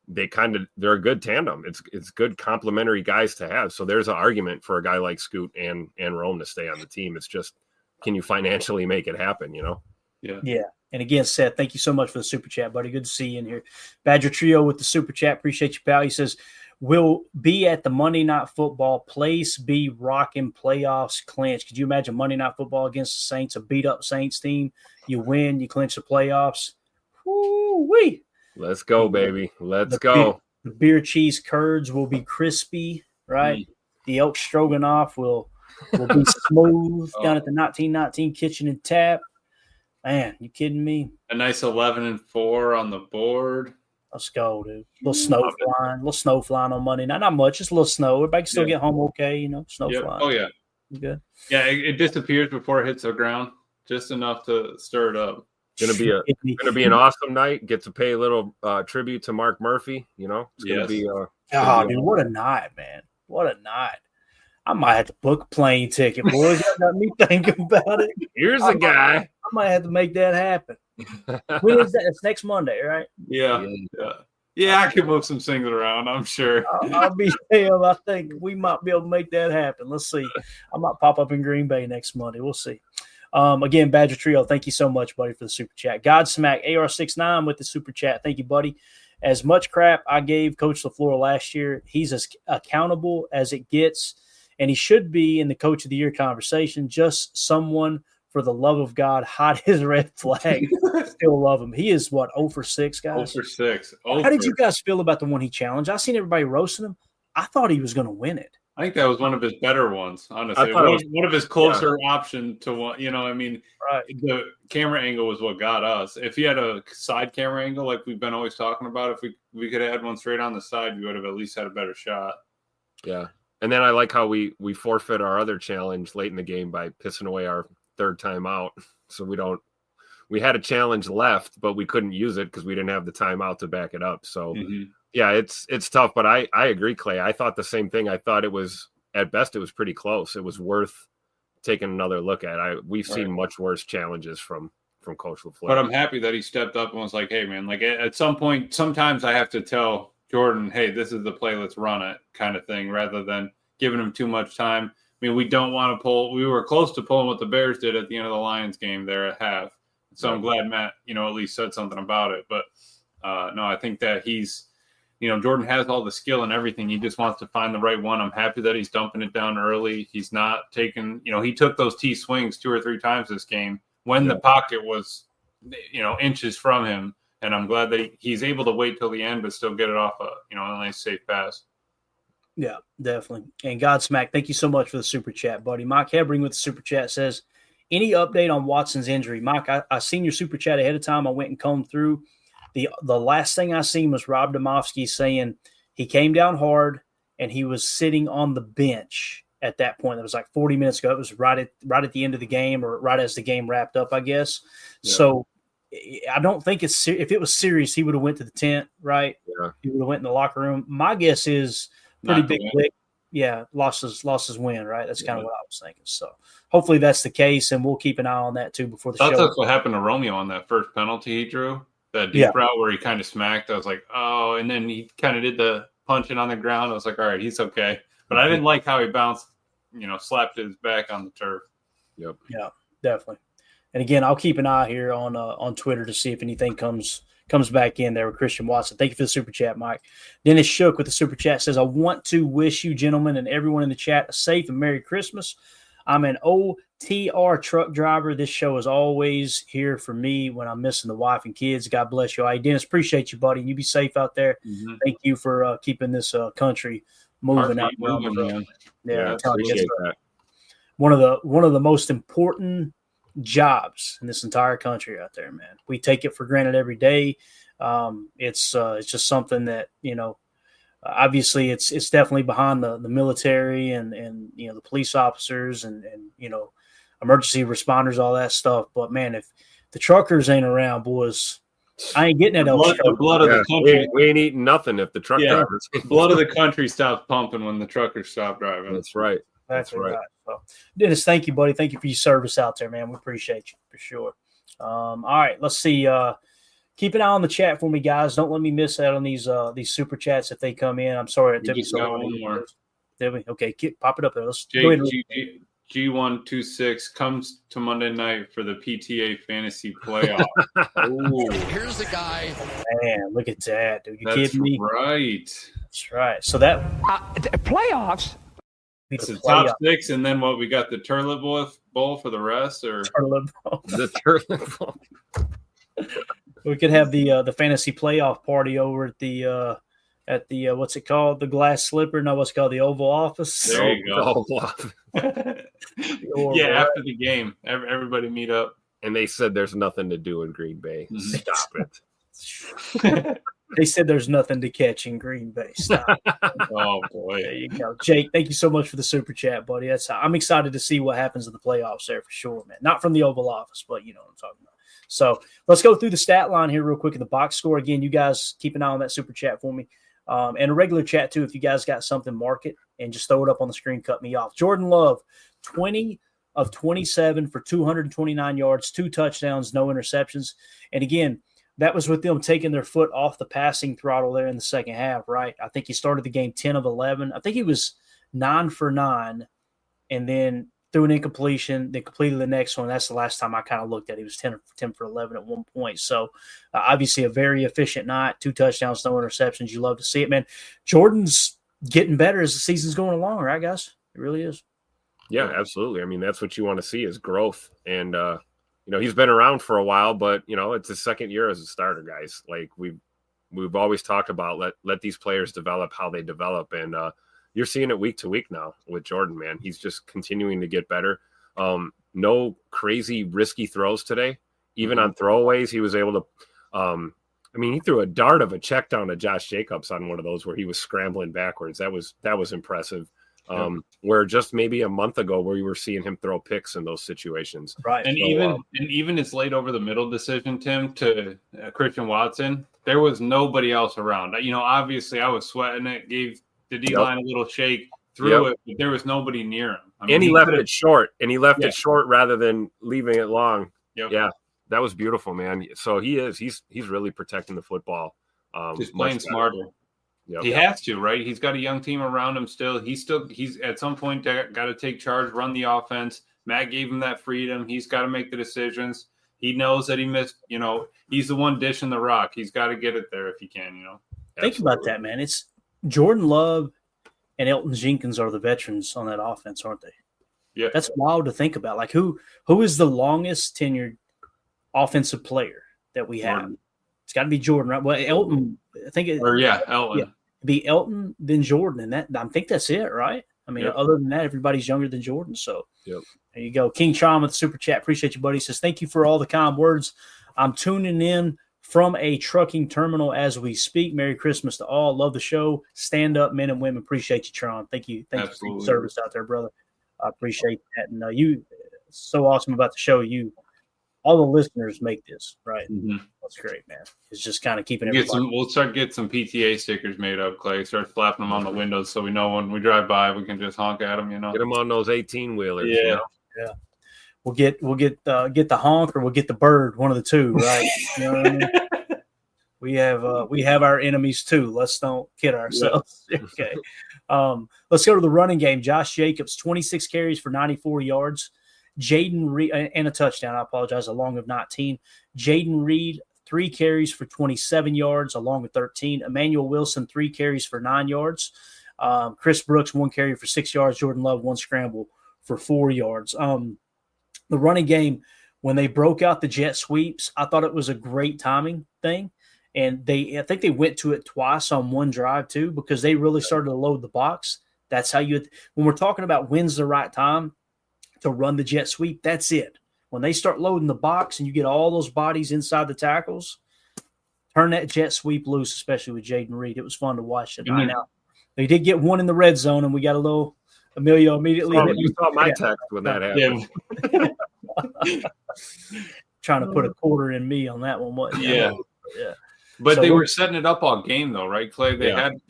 they're a good tandem. It's good complementary guys to have. So there's an argument for a guy like Scoot and Rome to stay on the team. It's just, can you financially make it happen, Yeah. And again, Seth, thank you so much for the super chat, buddy. Good to see you in here. Badger Trio with the super chat. Appreciate you, pal. He says, we'll be at the Monday Night Football. Place be rocking playoffs clinch. Could you imagine Monday Night Football against the Saints, a beat-up Saints team? You win, you clinch the playoffs. Woo-wee. Let's go, baby. Let's go. The beer cheese curds will be crispy, right? The elk stroganoff will be smooth down at the 1919 Kitchen and Tap. Man, you kidding me? A nice 11-4 on the board. Let's go, dude. A little snow flying on Monday night. Not much, just a little snow. Everybody can still get home okay, snow flying. Oh, yeah. You good? Yeah, it disappears before it hits the ground, just enough to stir it up. Gonna be an awesome night. Get to pay a little tribute to Mark Murphy. It's gonna be. Dude, what a night, man! What a night! I might have to book a plane ticket, boys. Y'all got me thinking about it. Here's a guy. I might have to make that happen. When is that? It's next Monday, right? Yeah. I can move some things around, I'm sure. I'll be hell. I think we might be able to make that happen. Let's see. I might pop up in Green Bay next Monday. We'll see. Again, Badger Trio, thank you so much, buddy, for the super chat. Godsmack AR69 with the super chat. Thank you, buddy. As much crap I gave Coach LaFleur last year, he's as accountable as it gets, and he should be in the Coach of the Year conversation. Just someone, for the love of God, hide his red flag. Still love him. He is, 0 for 6, guys? 0 for 6. How did you guys feel about the one he challenged? I seen everybody roasting him. I thought he was going to win it. I think that was one of his better ones, honestly. One of his closer option to one. Right. The camera angle was what got us. If he had a side camera angle, like we've been always talking about, if we could have had one straight on the side, we would have at least had a better shot. Yeah. And then I like how we forfeit our other challenge late in the game by pissing away our 3rd timeout. So we had a challenge left, but we couldn't use it because we didn't have the timeout to back it up. So yeah, it's tough, but I agree, Clay. I thought the same thing. I thought it was, at best, it was pretty close. It was worth taking another look at. We've seen much worse challenges from Coach LaFleur. But I'm happy that he stepped up and was like, hey, man, like at some point, sometimes I have to tell Jordan, hey, this is the play, let's run it kind of thing, rather than giving him too much time. I mean, we don't want to pull. We were close to pulling what the Bears did at the end of the Lions game there at half. So I'm glad Matt, at least said something about it. But no, I think that he's, Jordan has all the skill and everything. He just wants to find the right one. I'm happy that he's dumping it down early. He's not taking, he took those T swings 2 or 3 times this game when the pocket was, inches from him. And I'm glad that he's able to wait till the end, but still get it off a nice safe pass. Yeah, definitely. And Godsmack, thank you so much for the super chat, buddy. Mike Hebring with the super chat says, any update on Watson's injury? Mike, I seen your super chat ahead of time. I went and combed through. The last thing I seen was Rob Domofsky saying he came down hard and he was sitting on the bench at that point. It was like 40 minutes ago. It was right at the end of the game, or right as the game wrapped up, I guess. Yeah. So I don't think if it was serious, he would have went to the tent, right? Yeah. He would have went in the locker room. My guess is pretty big lick. Yeah, losses win, right? That's kind of what I was thinking. So hopefully that's the case, and we'll keep an eye on that too before the show. That's what happened to Romeo on that first penalty he drew. That deep route where he kind of smacked. I was like, oh, and then he kind of did the punching on the ground. I was like, all right, he's okay. But I didn't like how he bounced, slapped his back on the turf. Yep. Yeah, definitely. And again, I'll keep an eye here on Twitter to see if anything comes back in there with Christian Watson. Thank you for the super chat, Mike. Dennis Shook with the super chat says, I want to wish you gentlemen and everyone in the chat a safe and Merry Christmas. I'm an OTR truck driver. This show is always here for me when I'm missing the wife and kids. God bless you. Hey, Dennis, appreciate you, buddy. You be safe out there. Mm-hmm. Thank you for keeping this country moving out. Yeah, appreciate that. One of the most important jobs in this entire country out there, man. We take it for granted every day. It's just something that, obviously it's definitely behind the military and the police officers and emergency responders, all that stuff. But man, if the truckers ain't around, boys, I ain't getting that. The blood of the country. We ain't eating nothing if the truck drivers. Blood of the country stops pumping when the truckers stop driving. That's right. That's right. So, Dennis, thank you, buddy. Thank you for your service out there, man. We appreciate you for sure. All right, let's see. Keep an eye on the chat for me, guys. Don't let me miss out on these super chats if they come in. I'm sorry. We just got one more. Did we? Okay, pop it up there. Let's go ahead. G126 comes to Monday night for the PTA fantasy playoff. Here's the guy. Man, look at that, dude. You kidding me? Right. That's right. So that playoffs. It's the top 6, and then what? We got the Turlet Bowl for the rest, or Turlet Bowl. The Turlet Bowl. We could have the fantasy playoff party over at the what's it called? The Glass Slipper? No, what's it called? The Oval Office. There you go. Oval Office. Yeah, after the game, everybody meet up. And they said there's nothing to do in Green Bay. Stop it. They said there's nothing to catch in Green Bay. Stop. Oh boy. There you go. Jake, thank you so much for the super chat, buddy. I'm excited to see what happens in the playoffs there for sure, man. Not from the Oval Office, but you know what I'm talking about. So let's go through the stat line here real quick in the box score. Again, you guys keep an eye on that super chat for me. And a regular chat too. If you guys got something, mark it and just throw it up on the screen. Cut me off. Jordan Love, 20 of 27 for 229 yards, 2 touchdowns, no interceptions. And again, that was with them taking their foot off the passing throttle there in the second half, right? I think he started the game 10 of 11. I think he was 9 for 9 and then threw an incompletion, then completed the next one. That's the last time I kind of looked at it. He was 10 for 11 at one point. So obviously a very efficient night, 2 touchdowns, no interceptions. You love to see it, man. Jordan's getting better as the season's going along, right, guys? It really is. Yeah, absolutely. I mean, that's what you want to see is growth. And, he's been around for a while, but, it's his second year as a starter, guys. Like we've always talked about, let these players develop how they develop. And you're seeing it week to week now with Jordan, man. He's just continuing to get better. No crazy risky throws today. Even on throwaways, he was able to he threw a dart of a check down to Josh Jacobs on one of those where he was scrambling backwards. That was impressive. Where just maybe a month ago where we were seeing him throw picks in those situations. Right. And even his late over the middle decision, Tim, to Christian Watson, there was nobody else around. Obviously I was sweating it, gave the D-line a little shake, threw it, but there was nobody near him. And he left it short, it short rather than leaving it long. Yep. Yeah, that was beautiful, man. So he's really protecting the football. Just playing smarter. Yep. He has to, right? He's got a young team around him still. He's at some point got to take charge, run the offense. Matt gave him that freedom. He's got to make the decisions. He knows that he missed, he's the one dishing the rock. He's got to get it there if he can, Think about that, man. It's Jordan Love and Elton Jenkins are the veterans on that offense, aren't they? Yeah. That's wild to think about. Like who is the longest tenured offensive player that we have? Jordan. It's got to be Jordan, right? Well, Elton, I think Elton. Yeah, be Elton, then Jordan, and I think that's it, right? I mean, other than that, everybody's younger than Jordan. So there you go. King Chom with the super chat. Appreciate you, buddy. He says, thank you for all the kind words. I'm tuning in from a trucking terminal as we speak. Merry Christmas to all. Love the show. Stand up, men and women. Appreciate you, Tron. Thank you. Thank you for your service out there, brother. I appreciate that. And you, so awesome about the show. All the listeners make this, right? Mm-hmm. That's great, man. It's just kind of keeping everybody. We'll start getting some PTA stickers made up, Clay. Start flapping them on the windows so we know when we drive by we can just honk at them. Get them on those 18-wheelers. Yeah. Yeah. We'll get the honk or we'll get the bird, one of the two, right? You know what I mean? We have our enemies too. Let's don't kid ourselves. Yeah. Okay. Let's go to the running game. Josh Jacobs, 26 carries for 94 yards. Jaden Reed and a touchdown. I apologize, along with 19. Jaden Reed, 3 carries for 27 yards, along with 13. Emmanuel Wilson, 3 carries for 9 yards. Chris Brooks, 1 carry for 6 yards. Jordan Love, 1 scramble for 4 yards. The running game, when they broke out the jet sweeps, I thought it was a great timing thing. And I think they went to it twice on one drive too, because they really started to load the box. That's how when we're talking about when's the right time to run the jet sweep, that's it. When they start loading the box and you get all those bodies inside the tackles, turn that jet sweep loose, especially with Jaden Reed. It was fun to watch tonight. Mm-hmm. Now, they did get one in the red zone, and we got a little Emilio immediately. You saw my text when that happened. Trying to put a quarter in me on that one. Yeah. But they were setting it up all game, though, right, Clay? They had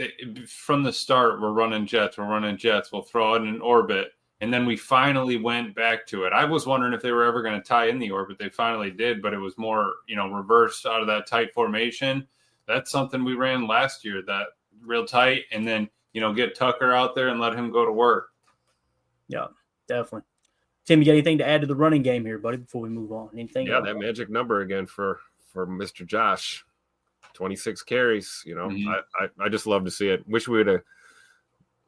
from the start, we're running jets. We'll throw it in an orbit. And then we finally went back to it. I was wondering if they were ever going to tie in the orbit. They finally did, but it was more, reversed out of that tight formation. That's something we ran last year, that real tight, and then, get Tucker out there and let him go to work. Yeah, definitely. Tim, you got anything to add to the running game here, buddy, before we move on? Anything? Yeah, that magic number again for Mr. Josh. 26 carries, I just love to see it. Wish we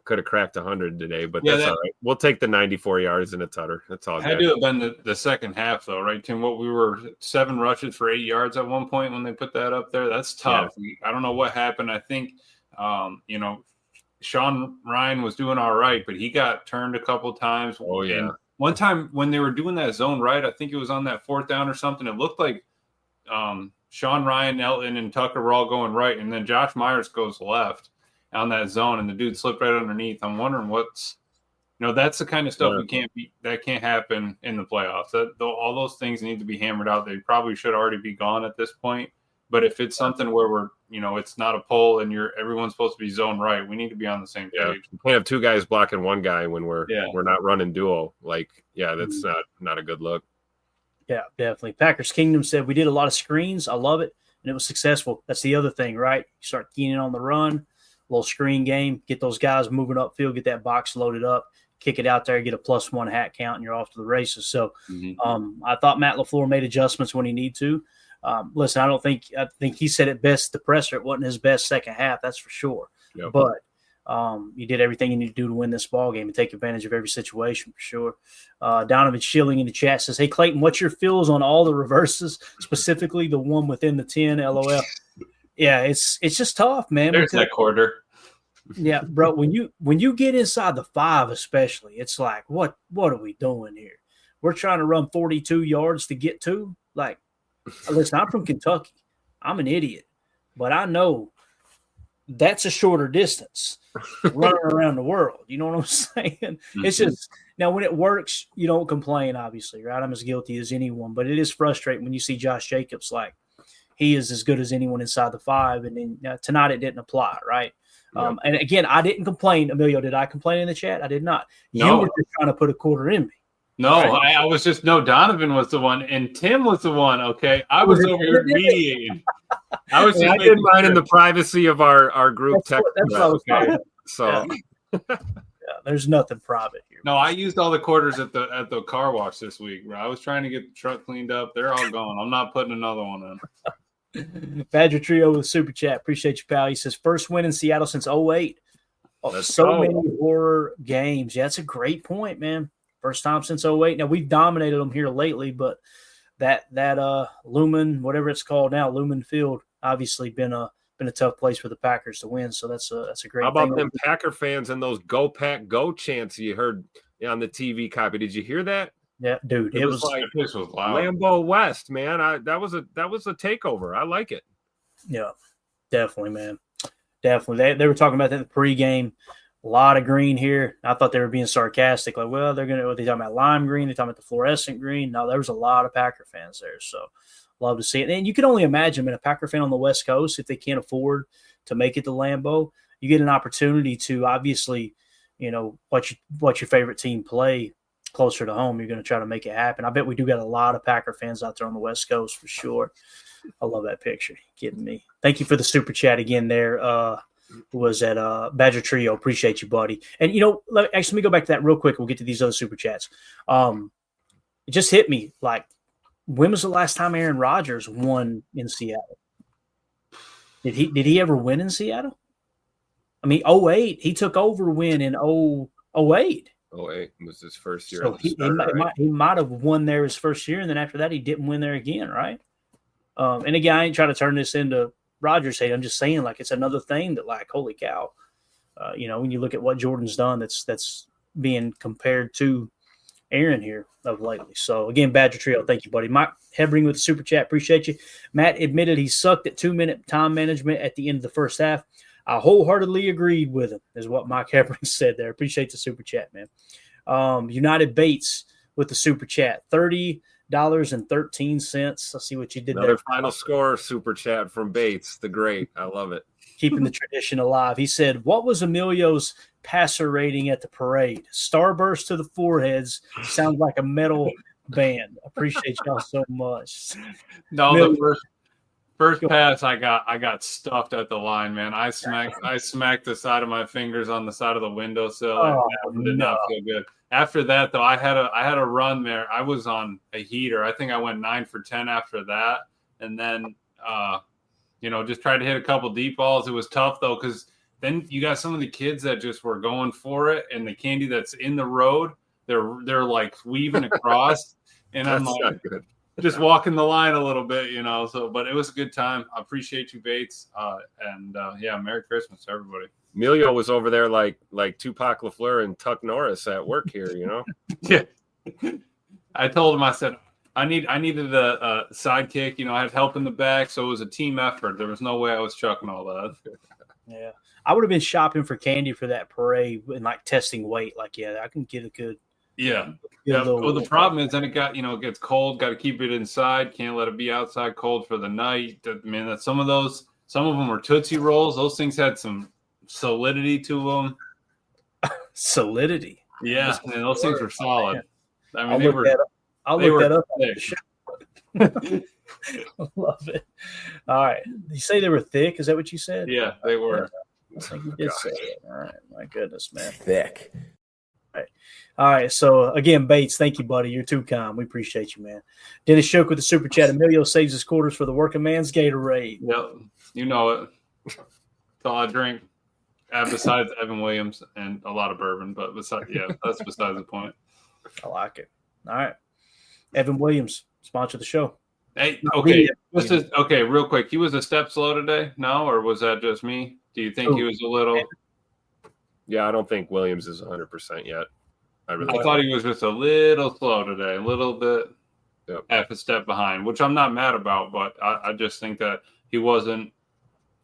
could have cracked 100 today, but that's all right. We'll take the 94 yards in a tutter. That's all good. Had to have been the second half, though, right, Tim? What we were 7 rushes for 8 yards at one point when they put that up there. That's tough. Yeah. I don't know what happened. I think, Sean Ryan was doing all right, but he got turned a couple times. Oh, yeah. And one time when they were doing that zone right, I think it was on that 4th down or something. It looked like Sean Ryan, Elton, and Tucker were all going right, and then Josh Myers goes left on that zone, and the dude slipped right underneath. I'm wondering that's the kind of stuff that can't happen in the playoffs. All those things need to be hammered out. They probably should already be gone at this point. But if it's something where we're, it's not a pull and everyone's supposed to be zone right, we need to be on the same page. Yeah. We can't have 2 guys blocking 1 guy when we're not running duo. That's not a good look. Yeah, definitely. Packers Kingdom said we did a lot of screens. I love it, and it was successful. That's the other thing, right? You start keying in on the run, little screen game, get those guys moving upfield, get that box loaded up, kick it out there, get a +1 hat count, and you're off to the races. So I thought Matt LaFleur made adjustments when he needed to. Listen, I think he said it best, the presser. It wasn't his best second half, that's for sure. Yep. But you did everything you need to do to win this ball game and take advantage of every situation for sure. Donovan Schilling in the chat says, "Hey Clayton, what's your feels on all the reverses, specifically the one within the 10? LOL." Yeah, it's just tough, man. There's that quarter. Yeah, bro. When you get inside the 5, especially, it's like, what are we doing here? We're trying to run 42 yards to get to. Like, listen, I'm from Kentucky. I'm an idiot, but I know that's a shorter distance running around the world. You know what I'm saying? Mm-hmm. It's just now when it works, you don't complain, obviously, right? I'm as guilty as anyone, but it is frustrating when you see Josh Jacobs like he is as good as anyone inside the 5, and then tonight it didn't apply, right? Yeah. And again, I didn't complain. Emilio, did I complain in the chat? I did not. No. You were just trying to put a quarter in me. No, right? I Donovan was the one, and Tim was the one, okay? I was over here mediating. I was just making mine in the privacy of our group text. That's what I was talking about. So Yeah, there's nothing private here. No, I used all the quarters at the car wash this week, bro. I was trying to get the truck cleaned up. They're all gone. I'm not putting another one in. Badger Trio with a super chat. Appreciate you, pal. He says, first win in Seattle since 2008. Let's so go. many horror games. Yeah, that's a great point, man. First time since 2008. Now, we've dominated them here lately, but that Lumen, whatever it's called now, Lumen Field, obviously been a tough place for the Packers to win. So that's a great How about thing. them Packer fans and those "Go Pack Go" chants you heard on the TV copy? Did you hear that? Yeah, dude, It was like This was loud. Lambeau West, man. That was a takeover. I like it. Yeah, definitely, man. Definitely. They were talking about that in the pregame. A lot of green here. I thought they were being talking about lime green? They're talking about the fluorescent green. No, there was a lot of Packer fans there. So love to see it. And you can only imagine, man, a Packer fan on the West Coast, if they can't afford to make it to Lambeau, you get an opportunity to obviously, watch your favorite team play closer to home. You're going to try to make it happen. I bet we do got a lot of Packer fans out there on the West Coast for sure. I love that picture. Kidding me. Thank you for the super chat again there. Was at Badger Trio. Appreciate you, buddy. And, let me go back to that real quick. We'll get to these other super chats. It just hit me. Like, when was the last time Aaron Rodgers won in Seattle? Did he ever win in Seattle? I mean, 2008. He took over win in 2008. 2008 was his first year. So he might have won there his first year, and then after that, he didn't win there again, right? And again, I ain't trying to turn this into Rodgers hate. I'm just saying, like, it's another thing that, like, holy cow, when you look at what Jordan's done, that's being compared to Aaron here of lately. So again, Badger Trio, thank you, buddy. Mike Hebring with the super chat, appreciate you. Matt admitted he sucked at 2-minute time management at the end of the first half. I wholeheartedly agreed with him, is what Mike Hebring said there. Appreciate the super chat, man. United Bates with the super chat, $30.13. I see what you did Another there. final score super chat from Bates, the great. I love it. Keeping the tradition alive. He said, what was Emilio's passer rating at the parade? Starburst to the foreheads. Sounds like a metal band. Appreciate y'all so much. No, Emilio, the first pass I got stuffed at the line, man. I smacked the side of my fingers on the side of the windowsill. It did not feel good. After that, though, I had a run there. I was on a heater. I think I went 9 for 10 after that, and then just tried to hit a couple deep balls. It was tough though, because then you got some of the kids that just were going for it, and the candy that's in the road, they're like weaving across, and I'm like just walking the line a little bit, So, but it was a good time. I appreciate you, Bates, and Merry Christmas to everybody. Emilio was over there like Tupac LaFleur and Tuck Norris at work here, Yeah. I told him, I said, I needed a sidekick. I had help in the back, so it was a team effort. There was no way I was chucking all that. Yeah. I would have been shopping for candy for that parade and like testing weight. Like, yeah, I can get a good. Yeah. Well, the problem is then it gets cold. Got to keep it inside. Can't let it be outside cold for the night. Some of them were Tootsie Rolls. Those things had some solidity to them. Solidity. Yeah, man, those things were solid. I mean, I'll look that up. I love it. All right. You say they were thick? Is that what you said? Yeah, they were. I think you did say it. All right. My goodness, man. Thick. All right. So, again, Bates, thank you, buddy. You're too kind. We appreciate you, man. Dennis Shook with the super chat. Emilio saves his quarters for the working man's Gatorade. Yep. You know it. That's all I drink. Besides Evan Williams and a lot of bourbon. But that's besides the point. I like it. All right. Evan Williams, sponsor the show. Hey, okay. Real quick. He was a step slow today? No? Or was that just me? Do you think he was a little? Yeah, I don't think Williams is 100% yet. I thought he was just a little slow today, a little bit half a step behind, which I'm not mad about, but I just think that he wasn't,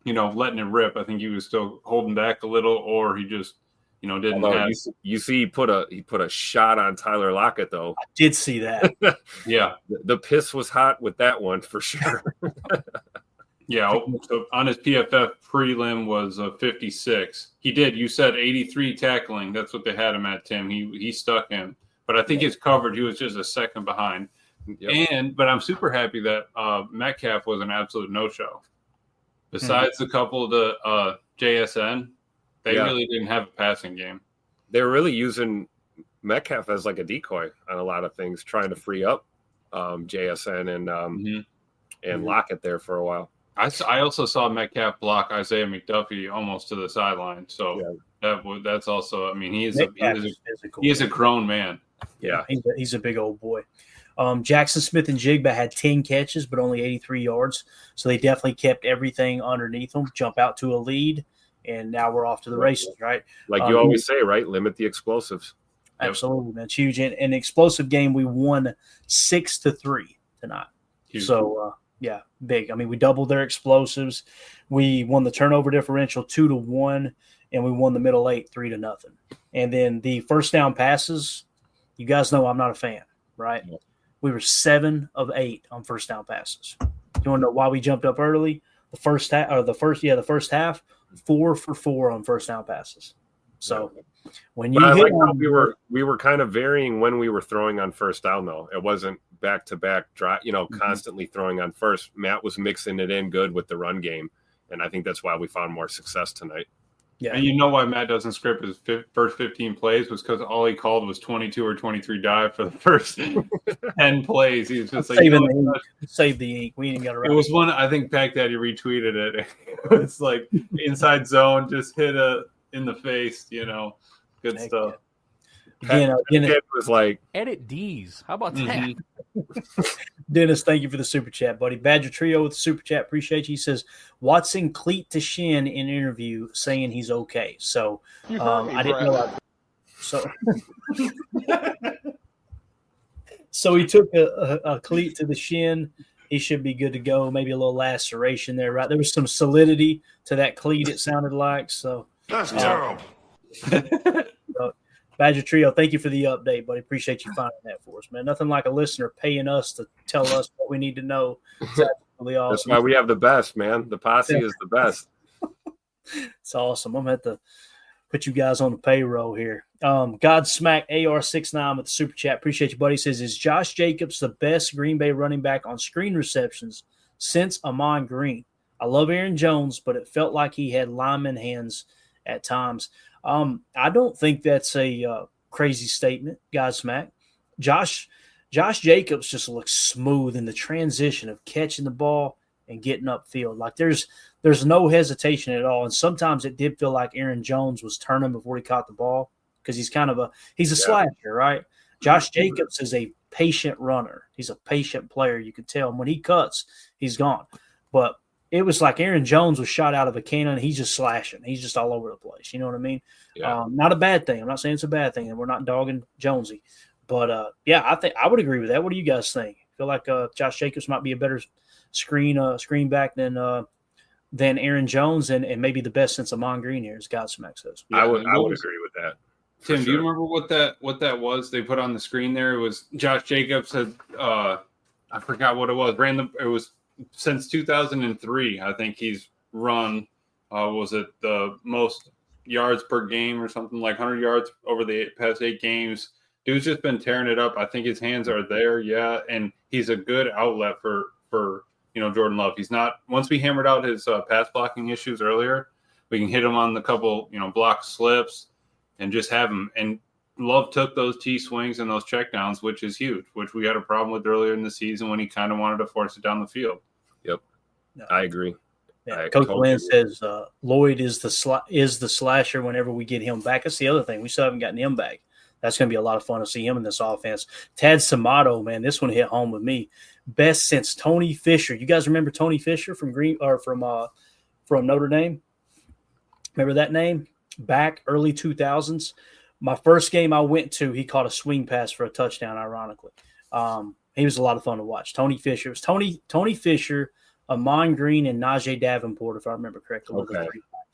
letting it rip. I think he was still holding back a little, or he just, didn't have. You see, he put a shot on Tyler Lockett, though. I did see that. Yeah. The piss was hot with that one for sure. Yeah, so on his PFF prelim was a 56. He did. You said 83 tackling. That's what they had him at, Tim. He stuck him. But I think his coverage, he was just a second behind. Yep. But I'm super happy that Metcalf was an absolute no-show. Besides a couple of the JSN, they really didn't have a passing game. They were really using Metcalf as like a decoy on a lot of things, trying to free up JSN and Lockett there for a while. I also saw Metcalf block Isaiah McDuffie almost to the sideline. So that's also, I mean, he is a grown man. Yeah, he's a big old boy. Jackson Smith and Jigba had 10 catches, but only 83 yards. So they definitely kept everything underneath them, jump out to a lead, and now we're off to the races, right? Like you always say, right? Limit the explosives. Absolutely, man. It's huge. In an explosive game, we won 6-3 tonight. Huge. So, big. I mean, we doubled their explosives. We won the turnover differential 2-1, and we won the middle 8 3-0. And then the first down passes, you guys know I'm not a fan, right? Yeah. We were 7 of 8 on first down passes. You want to know why we jumped up early? The first half, 4 for 4 on first down passes. So when you hit we were kind of varying when we were throwing on first down, though. It wasn't back to back drive, constantly throwing on first. Matt was mixing it in good with the run game, and I think that's why we found more success tonight. Yeah, and you know why Matt doesn't script his first 15 plays was because all he called was 22 or 23 dive for the first 10 plays. He was just like, save the ink. We ain't got to. It was one, I think Pack Daddy retweeted it. It's like inside zone, just hit in the face, good stuff. It was like edit D's. How about that? Dennis, thank you for the super chat, buddy. Badger Trio with the super chat. Appreciate you. He says Watson cleat to shin in interview saying he's okay. So I didn't know that. So he took a cleat to the shin. He should be good to go. Maybe a little laceration there, right? There was some solidity to that cleat, it sounded like. So that's terrible. Badger Trio, thank you for the update, buddy. Appreciate you finding that for us, man. Nothing like a listener paying us to tell us what we need to know. It's absolutely awesome. That's why we have the best, man. The posse is the best. It's awesome. I'm going to have to put you guys on the payroll here. Godsmack AR69 with the super chat. Appreciate you, buddy. Says, is Josh Jacobs the best Green Bay running back on screen receptions since Amon Green? I love Aaron Jones, but it felt like he had lineman hands at times. I don't think that's a crazy statement, Godsmack. Josh Jacobs just looks smooth in the transition of catching the ball and getting upfield. Like there's no hesitation at all. And sometimes it did feel like Aaron Jones was turning before he caught the ball because he's a slasher, right? Josh Jacobs is a patient runner. He's a patient player. You can tell when he cuts, he's gone. But it was like Aaron Jones was shot out of a cannon. He's just slashing. He's just all over the place. You know what I mean? Yeah. Not a bad thing. I'm not saying it's a bad thing, and we're not dogging Jonesy. But, I think I would agree with that. What do you guys think? I feel like Josh Jacobs might be a better screen back than Aaron Jones and maybe the best since Amon Green here, as Godsmack says. I would agree with that. Tim, do you remember what that was they put on the screen there? It was Josh Jacobs had I forgot what it was. It was since 2003, I think he's run, was it the most yards per game or something like 100 yards over the past 8 games. Dude's just been tearing it up. I think his hands are there, and he's a good outlet for Jordan Love. He's not. Once we hammered out his pass blocking issues earlier, we can hit him on the couple block slips and just have him. And Love took those T swings and those checkdowns, which is huge, which we had a problem with earlier in the season when he kind of wanted to force it down the field. Yep, I agree. Yeah, Coach Lynn says Lloyd is the slasher whenever we get him back. That's the other thing. We still haven't gotten him back. That's going to be a lot of fun to see him in this offense. Tad Samato, man, this one hit home with me. Best since Tony Fisher. You guys remember Tony Fisher from Notre Dame? Remember that name? Back early 2000s. My first game I went to, he caught a swing pass for a touchdown, ironically. He was a lot of fun to watch. Tony Fisher. It was Tony Fisher, Amon Green, and Najee Davenport, if I remember correctly. Okay,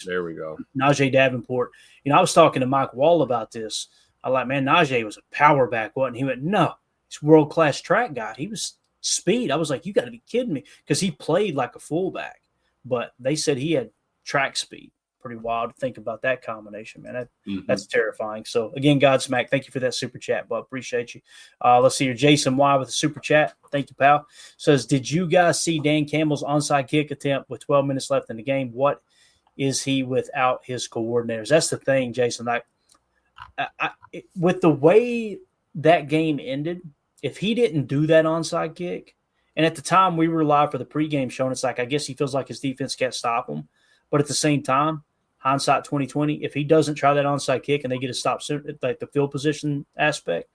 there we go. Najee Davenport. I was talking to Mike Wall about this. I'm like, man, Najee was a power back, wasn't he? He went, no, he's a world-class track guy. He was speed. I was like, you got to be kidding me, because he played like a fullback, but they said he had track speed. pretty wild to think about that combination, man. That's terrifying. So again, Godsmack, thank you for that super chat, but appreciate you. Let's see here. Jason Y with a super chat. Thank you, pal. Says, did you guys see Dan Campbell's onside kick attempt with 12 minutes left in the game? What is he without his coordinators? That's the thing, Jason. With the way that game ended, if he didn't do that onside kick, and at the time we were live for the pregame show, and it's like, I guess he feels like his defense can't stop him. But at the same time, hindsight 2020, if he doesn't try that onside kick and they get a stop, like the field position aspect,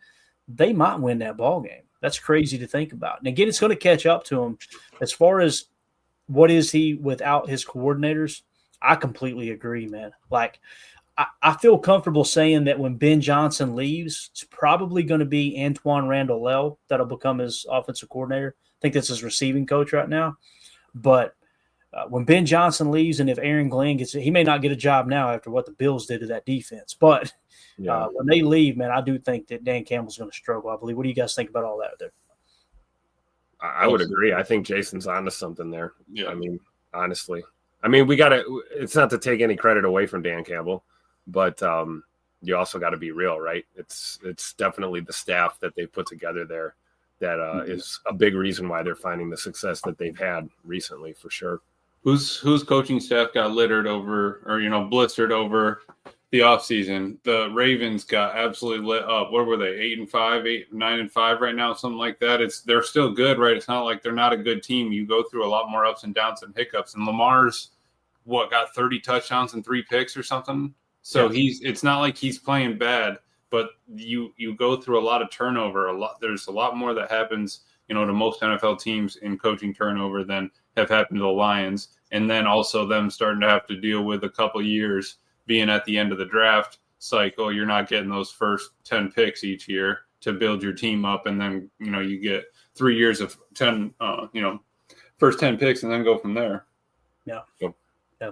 they might win that ball game. That's crazy to think about. And again, it's going to catch up to him. As far as what is he without his coordinators, I completely agree, man. Like, I feel comfortable saying that when Ben Johnson leaves, it's probably going to be Antoine Randall that'll become his offensive coordinator. I think that's his receiving coach right now. But when Ben Johnson leaves, and if Aaron Glenn gets it, he may not get a job now after what the Bills did to that defense. But when they leave, man, I do think that Dan Campbell's going to struggle, I believe. What do you guys think about all that there? I would agree. I think Jason's onto something there. Yeah. I mean, honestly. I mean, we got to – it's not to take any credit away from Dan Campbell, but you also got to be real, right? It's definitely the staff that they put together there that is a big reason why they're finding the success that they've had recently, for sure. Whose coaching staff got littered over, or blistered over the offseason? The Ravens got absolutely lit up. What were they? 8-5, 9-5 right now, something like that. They're still good, right? It's not like they're not a good team. You go through a lot more ups and downs and hiccups. And Lamar's got 30 touchdowns and 3 picks or something. So it's not like he's playing bad, but you go through a lot of turnover. There's a lot more that happens, to most NFL teams in coaching turnover than have happened to the Lions. And then also them starting to have to deal with a couple years being at the end of the draft cycle. You're not getting those first 10 picks each year to build your team up. And then, you get 3 years of 10, first 10 picks and then go from there. Yeah. Yeah.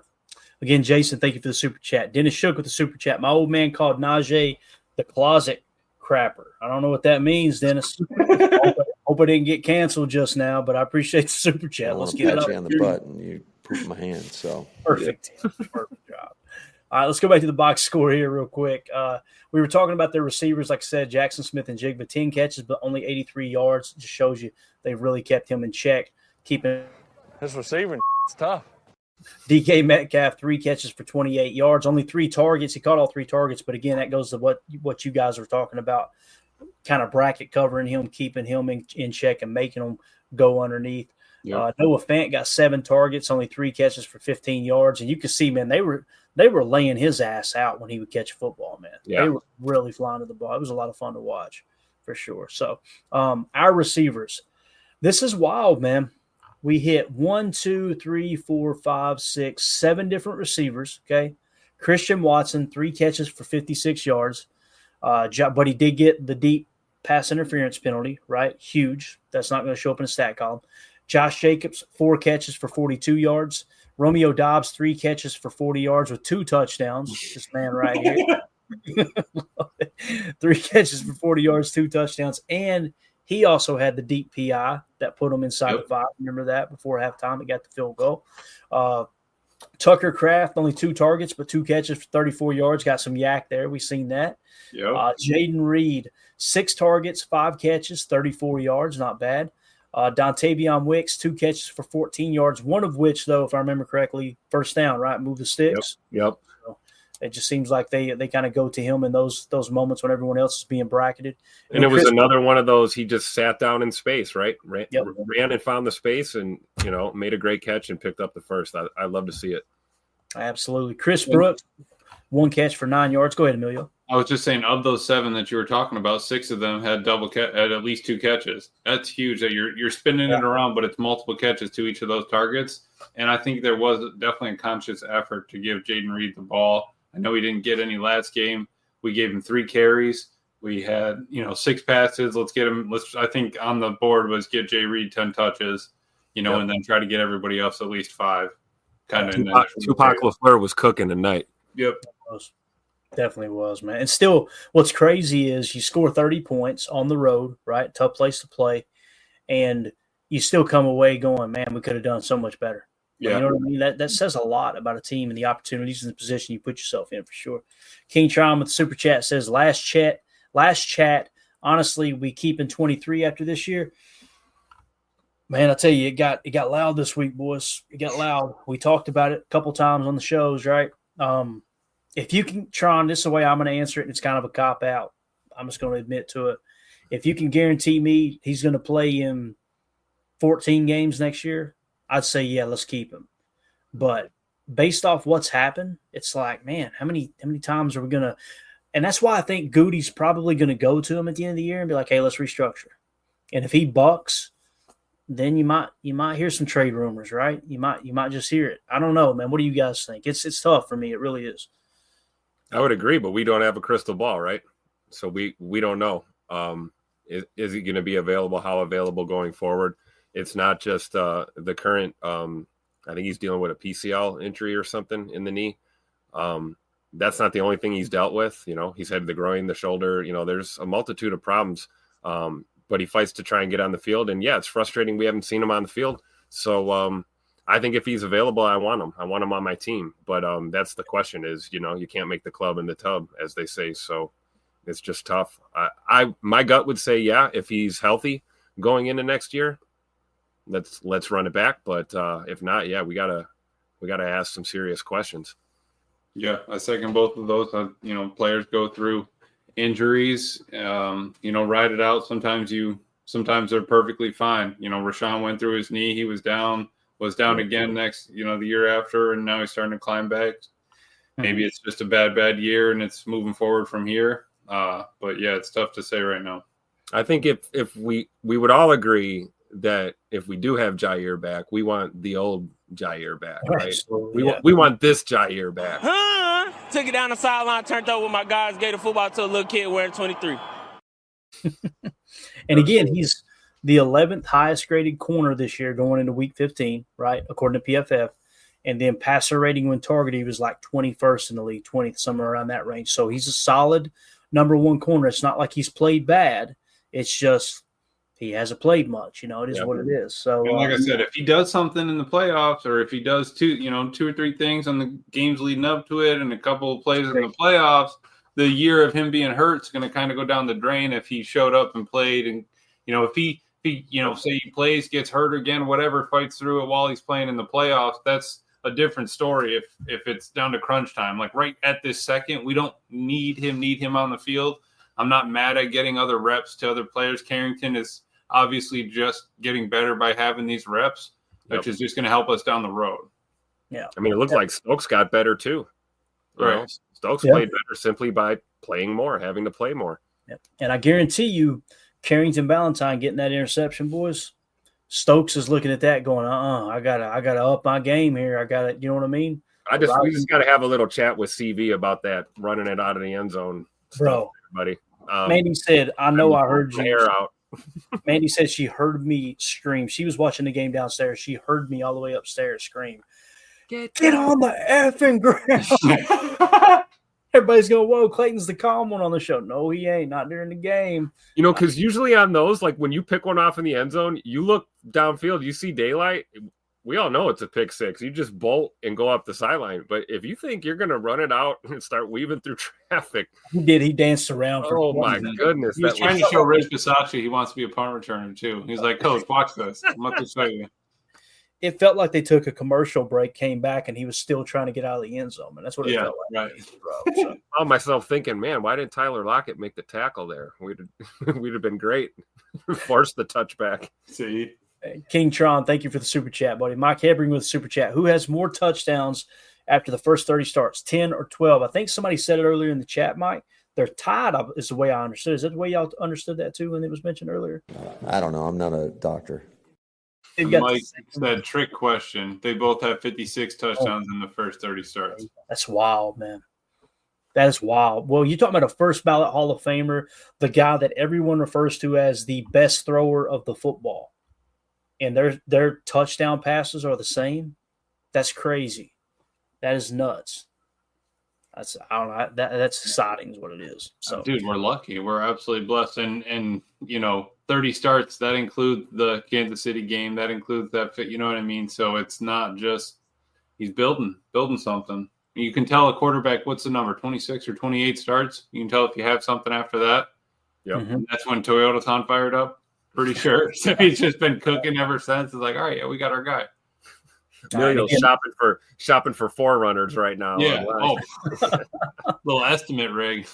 Again, Jason, thank you for the super chat. Dennis Shook with the super chat. My old man called Najee the closet crapper. I don't know what that means, Dennis. Hope I didn't get canceled just now, but I appreciate the super chat. Let's get it up. You on the butt and you poop my hand. So perfect. Perfect job. All right, let's go back to the box score here real quick. We were talking about their receivers, like I said, Jackson Smith and Jigba, 10 catches, but only 83 yards. Just shows you they've really kept him in check, keeping His receiving is tough. DK Metcalf, 3 catches for 28 yards, only 3 targets. He caught all 3 targets, but again, that goes to what you guys were talking about, kind of bracket covering him, keeping him in check and making him go underneath. Yep. Noah Fant got 7 targets, only 3 catches for 15 yards, and you can see, man, they were laying his ass out when he would catch a football, man. Yeah. They were really flying to the ball. It was a lot of fun to watch, for sure. So, our receivers, this is wild, man. We hit 1, 2, 3, 4, 5, 6, 7 different receivers. Okay, Christian Watson, 3 catches for 56 yards, but he did get the deep pass interference penalty. Right, huge. That's not going to show up in a stat column. Josh Jacobs, 4 catches for 42 yards. Romeo Doubs, 3 catches for 40 yards with 2 touchdowns. This man right here, 3 catches for 40 yards, 2 touchdowns, and he also had the deep PI that put him inside the 5. Remember that before halftime? He got the field goal. Tucker Kraft, only 2 targets, but 2 catches for 34 yards. Got some yak there. We've seen that. Yep. Jaden Reed, 6 targets, 5 catches, 34 yards. Not bad. Dontavion Wicks, 2 catches for 14 yards. One of which, though, if I remember correctly, first down, right? Move the sticks. Yep. So it just seems like they kind of go to him in those moments when everyone else is being bracketed. And it was another one of those, he just sat down in space, right? Ran and found the space and, made a great catch and picked up the first. I love to see it. Absolutely. Chris Brooks, 1 catch for 9 yards. Go ahead, Emilio. I was just saying, of those 7 that you were talking about, 6 of them had had at least 2 catches. That's huge that you're spinning it around, but it's multiple catches to each of those targets. And I think there was definitely a conscious effort to give Jaden Reed the ball. I know he didn't get any last game. We gave him 3 carries. We had, 6 passes. Let's get him. I think on the board was get Jay Reed 10 touches, and then try to get everybody else at least 5. Kind of. Tupac LaFleur was cooking tonight. Yep. Definitely was, man. And still, what's crazy is you score 30 points on the road, right? Tough place to play. And you still come away going, man, we could have done so much better. You know what I mean? That says a lot about a team and the opportunities and the position you put yourself in for sure. King Tron with the super chat says, last chat. Honestly, we keeping 23 after this year. Man, I tell you, it got loud this week, boys. It got loud. We talked about it a couple times on the shows, right? If you can, Tron, this is the way I'm going to answer it. It's kind of a cop out. I'm just going to admit to it. If you can guarantee me he's going to play in 14 games next year, I'd say, yeah, let's keep him. But based off what's happened, it's like, man, how many times are we going to – and that's why I think Goody's probably going to go to him at the end of the year and be like, hey, let's restructure. And if he bucks, then you might hear some trade rumors, right? You might just hear it. I don't know, man. What do you guys think? It's tough for me. It really is. I would agree, but we don't have a crystal ball, right? So we don't know. Is he going to be available? How available going forward? It's not just the current. I think he's dealing with a PCL injury or something in the knee. That's not the only thing he's dealt with. You know, he's had the groin, the shoulder. You know, there's a multitude of problems. But he fights to try and get on the field. And yeah, it's frustrating we haven't seen him on the field. So I think if he's available, I want him. I want him on my team. But that's the question is, you know, you can't make the club in the tub, as they say. So it's just tough. My gut would say, yeah, if he's healthy going into next year, let's run it back. But if not, yeah, we gotta ask some serious questions. Yeah, I second both of those. You know, players go through injuries, you know, ride it out. Sometimes they're perfectly fine. You know, Rashawn went through his knee. He was down again the year after, and now he's starting to climb back. Maybe it's just a bad year and it's moving forward from here. But yeah, it's tough to say right now. I think if we would all agree that if we do have Jair back, we want the old Jair back, right? We want this Jair back. Took it down the sideline, turned up with my guys, gave the football to a little kid wearing 23. And again, he's the 11th highest graded corner this year going into week 15, right? According to PFF. And then passer rating when targeted, he was like 21st in the league, 20th, somewhere around that range. So he's a solid number one corner. It's not like he's played bad. It's just he hasn't played much. You know, it is what it is. So, and like I said, if he does something in the playoffs, or if he does two or three things on the games leading up to it, and a couple of plays in the playoffs, the year of him being hurt is going to kind of go down the drain. If he showed up and played, and if he say he plays, gets hurt again, whatever, fights through it while he's playing in the playoffs, that's a different story. If it's down to crunch time, like right at this second, we don't need him on the field. I'm not mad at getting other reps to other players. Carrington is obviously just getting better by having these reps, which is just going to help us down the road. Yeah. I mean, it looks like Stokes got better too. Right. Stokes played better simply by playing more, having to play more. Yep. And I guarantee you, Carrington Ballantyne getting that interception, boys, Stokes is looking at that going, I gotta up my game here. I gotta, you know what I mean? We just gotta have a little chat with CV about that, running it out of the end zone bro. Buddy. Mandy said, I know I heard you. Hair out. Mandy said she heard me scream. She was watching the game downstairs. She heard me all the way upstairs scream, Get on the effing ground. Everybody's going, whoa, Clayton's the calm one on the show. No, he ain't. Not during the game. You know, because usually on those, like when you pick one off in the end zone, you look downfield, you see daylight. We all know it's a pick six. You just bolt and go up the sideline. But if you think you're going to run it out and start weaving through traffic. He did. He danced around. Oh, my goodness. He was trying to show Rich Bisaccia he wants to be a punt returner, too. He's like, Coach, watch this. I'm about to show you. It felt like they took a commercial break, came back, and he was still trying to get out of the end zone. And that's what it felt like. Right. So. I found myself thinking, man, why didn't Tyler Lockett make the tackle there? We'd have been great. Force the touchback. See? King Tron, thank you for the super chat, buddy. Mike Hebring with the super chat. Who has more touchdowns after the first 30 starts, 10 or 12? I think somebody said it earlier in the chat, Mike. They're tied, is the way I understood. Is that the way y'all understood that too when it was mentioned earlier? I don't know. I'm not a doctor. Mike, that trick question. They both have 56 touchdowns in the first 30 starts. That's wild, man. That is wild. Well, you're talking about a first ballot Hall of Famer, the guy that everyone refers to as the best thrower of the football. And their touchdown passes are the same. That's crazy. That is nuts. That's exciting is what it is. So, dude, we're lucky. We're absolutely blessed. And 30 starts. That includes the Kansas City game. That includes that fit. You know what I mean? So it's not just he's building something. You can tell a quarterback, what's the number, 26 or 28 starts. You can tell if you have something after that. Yep. Mhm. That's when Toyota's on fired up. Pretty sure. So he's just been cooking ever since. It's like, all right, yeah, we got our guy. Emilio's shopping for forerunners right now. Yeah. online. Little estimate rig.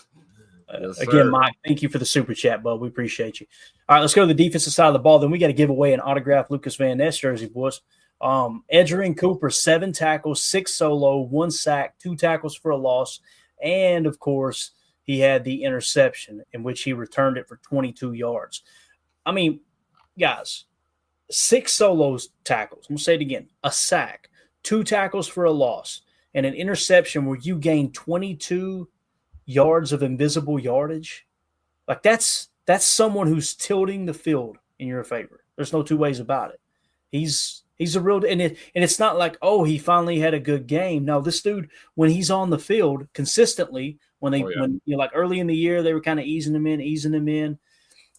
Yes, Again, sir. Mike, thank you for the super chat, bud. We appreciate you. All right, let's go to the defensive side of the ball. Then we got to give away an autographed Lucas Van Ness jersey, boys. Edgerrin Cooper, 7 tackles, 6 solo, 1 sack, 2 tackles for a loss. And, of course, he had the interception in which he returned it for 22 yards. I mean, guys, 6 solos tackles. I'm going to say it again. A sack, 2 tackles for a loss, and an interception where you gain 22 yards of invisible yardage. Like that's someone who's tilting the field in your favor. There's no two ways about it. He's a real, and it's not like, oh, he finally had a good game. No, this dude, when he's on the field consistently, when like early in the year they were kind of easing him in.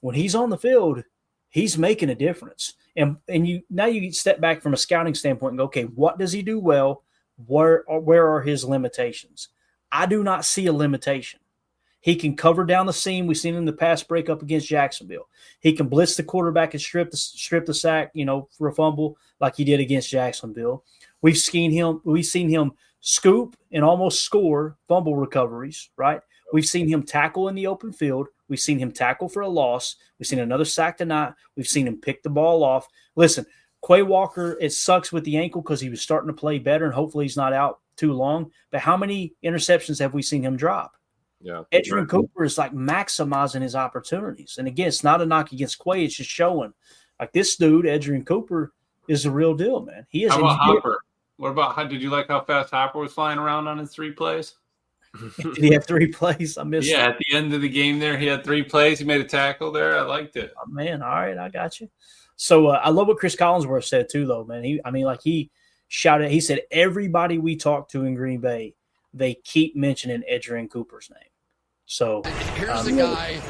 When he's on the field, he's making a difference. And you step back from a scouting standpoint and go, okay, what does he do well? Where are his limitations? I do not see a limitation. He can cover down the seam. We've seen him in the pass breakup against Jacksonville. He can blitz the quarterback and strip the sack, for a fumble like he did against Jacksonville. We've seen him scoop and almost score fumble recoveries, right? We've seen him tackle in the open field. We've seen him tackle for a loss. We've seen another sack tonight. We've seen him pick the ball off. Listen, Quay Walker, it sucks with the ankle because he was starting to play better, and hopefully he's not out too long. But how many interceptions have we seen him drop? Yeah. Edgerrin Cooper is like maximizing his opportunities. And again, it's not a knock against Quay. It's just showing like this dude, Edgerrin Cooper, is the real deal, man. He is. How about Hopper? Did you like how fast Hopper was flying around on his 3 plays? Did he have 3 plays? I missed it. At the end of the game there, he had 3 plays. He made a tackle there. I liked it. Oh, man, all right, I got you. So I love what Chris Collinsworth said too, though, man. He shouted. He said everybody we talked to in Green Bay, they keep mentioning Edgerrin Cooper's name. So Here's the guy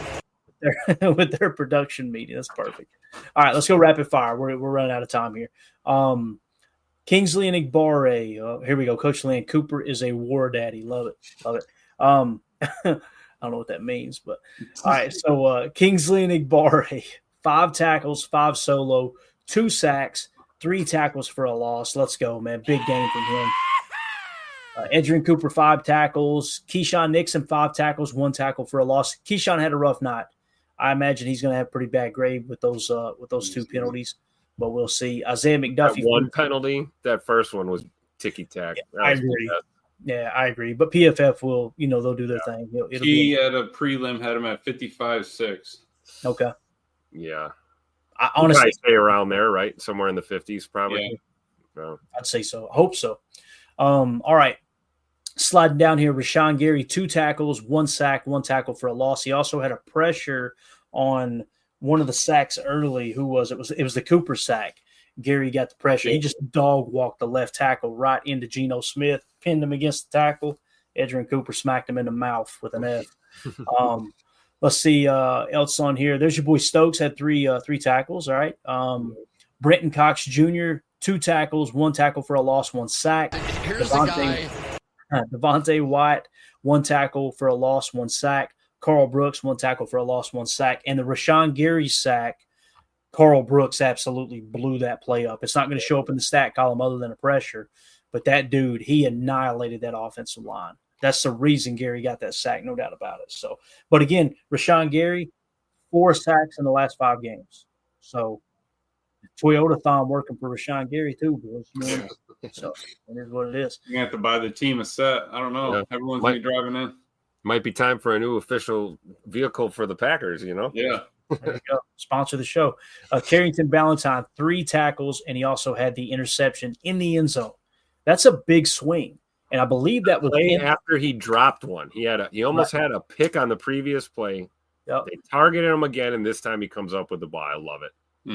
with their production meeting. That's perfect. All right, let's go rapid fire. We're running out of time here. Kingsley and Igbare. Here we go. Coach Lynn, Cooper is a war daddy. Love it. I don't know what that means, but all right. So Kingsley and Igbare, 5 tackles, 5 solo, 2 sacks, 3 tackles for a loss. Let's go, man. Big game from him. Edgerrin Cooper, 5 tackles. Keyshawn Nixon, 5 tackles, 1 tackle for a loss. Keyshawn had a rough night. I imagine he's going to have a pretty bad grade with those 2 penalties, but we'll see. Isaiah McDuffie. That one penalty, that first one was ticky-tack. Yeah, I agree. Yeah, I agree. But PFF will, they'll do their thing. He at a prelim had him at 55.6. Okay. Yeah. I honestly stay around there, right? Somewhere in the 50s, probably. Yeah. So. I'd say so. I hope so. All right. Sliding down here, Rashawn Gary, 2 tackles, 1 sack, 1 tackle for a loss. He also had a pressure on one of the sacks early. Who was it? It was the Cooper sack. Gary got the pressure. He just dog walked the left tackle right into Geno Smith, pinned him against the tackle. Edgerrin Cooper smacked him in the mouth with an F. Let's see else on here. There's your boy Stokes, had 3 tackles. All right. Brenton Cox Jr., 2 tackles, 1 tackle for a loss, 1 sack. Here's the guy. Devontae White, 1 tackle for a loss, 1 sack. Carl Brooks, 1 tackle for a loss, 1 sack. And the Rashawn Gary sack, Carl Brooks absolutely blew that play up. It's not going to show up in the stat column other than a pressure, but that dude, he annihilated that offensive line. That's the reason Gary got that sack, no doubt about it. So, but again, Rashawn Gary, 4 sacks in the last 5 games. So, Toyota-thon working for Rashawn Gary too, boys. So, it is what it is. You have to buy the team a set. I don't know. Yeah. Everyone's going to be driving in. Might be time for a new official vehicle for the Packers, Yeah. There you go. Sponsor the show. Carrington Ballantyne, 3 tackles, and he also had the interception in the end zone. That's a big swing. And I believe that was after he dropped one. He almost had a pick on the previous play. Yep. They targeted him again, and this time he comes up with the ball. I love it.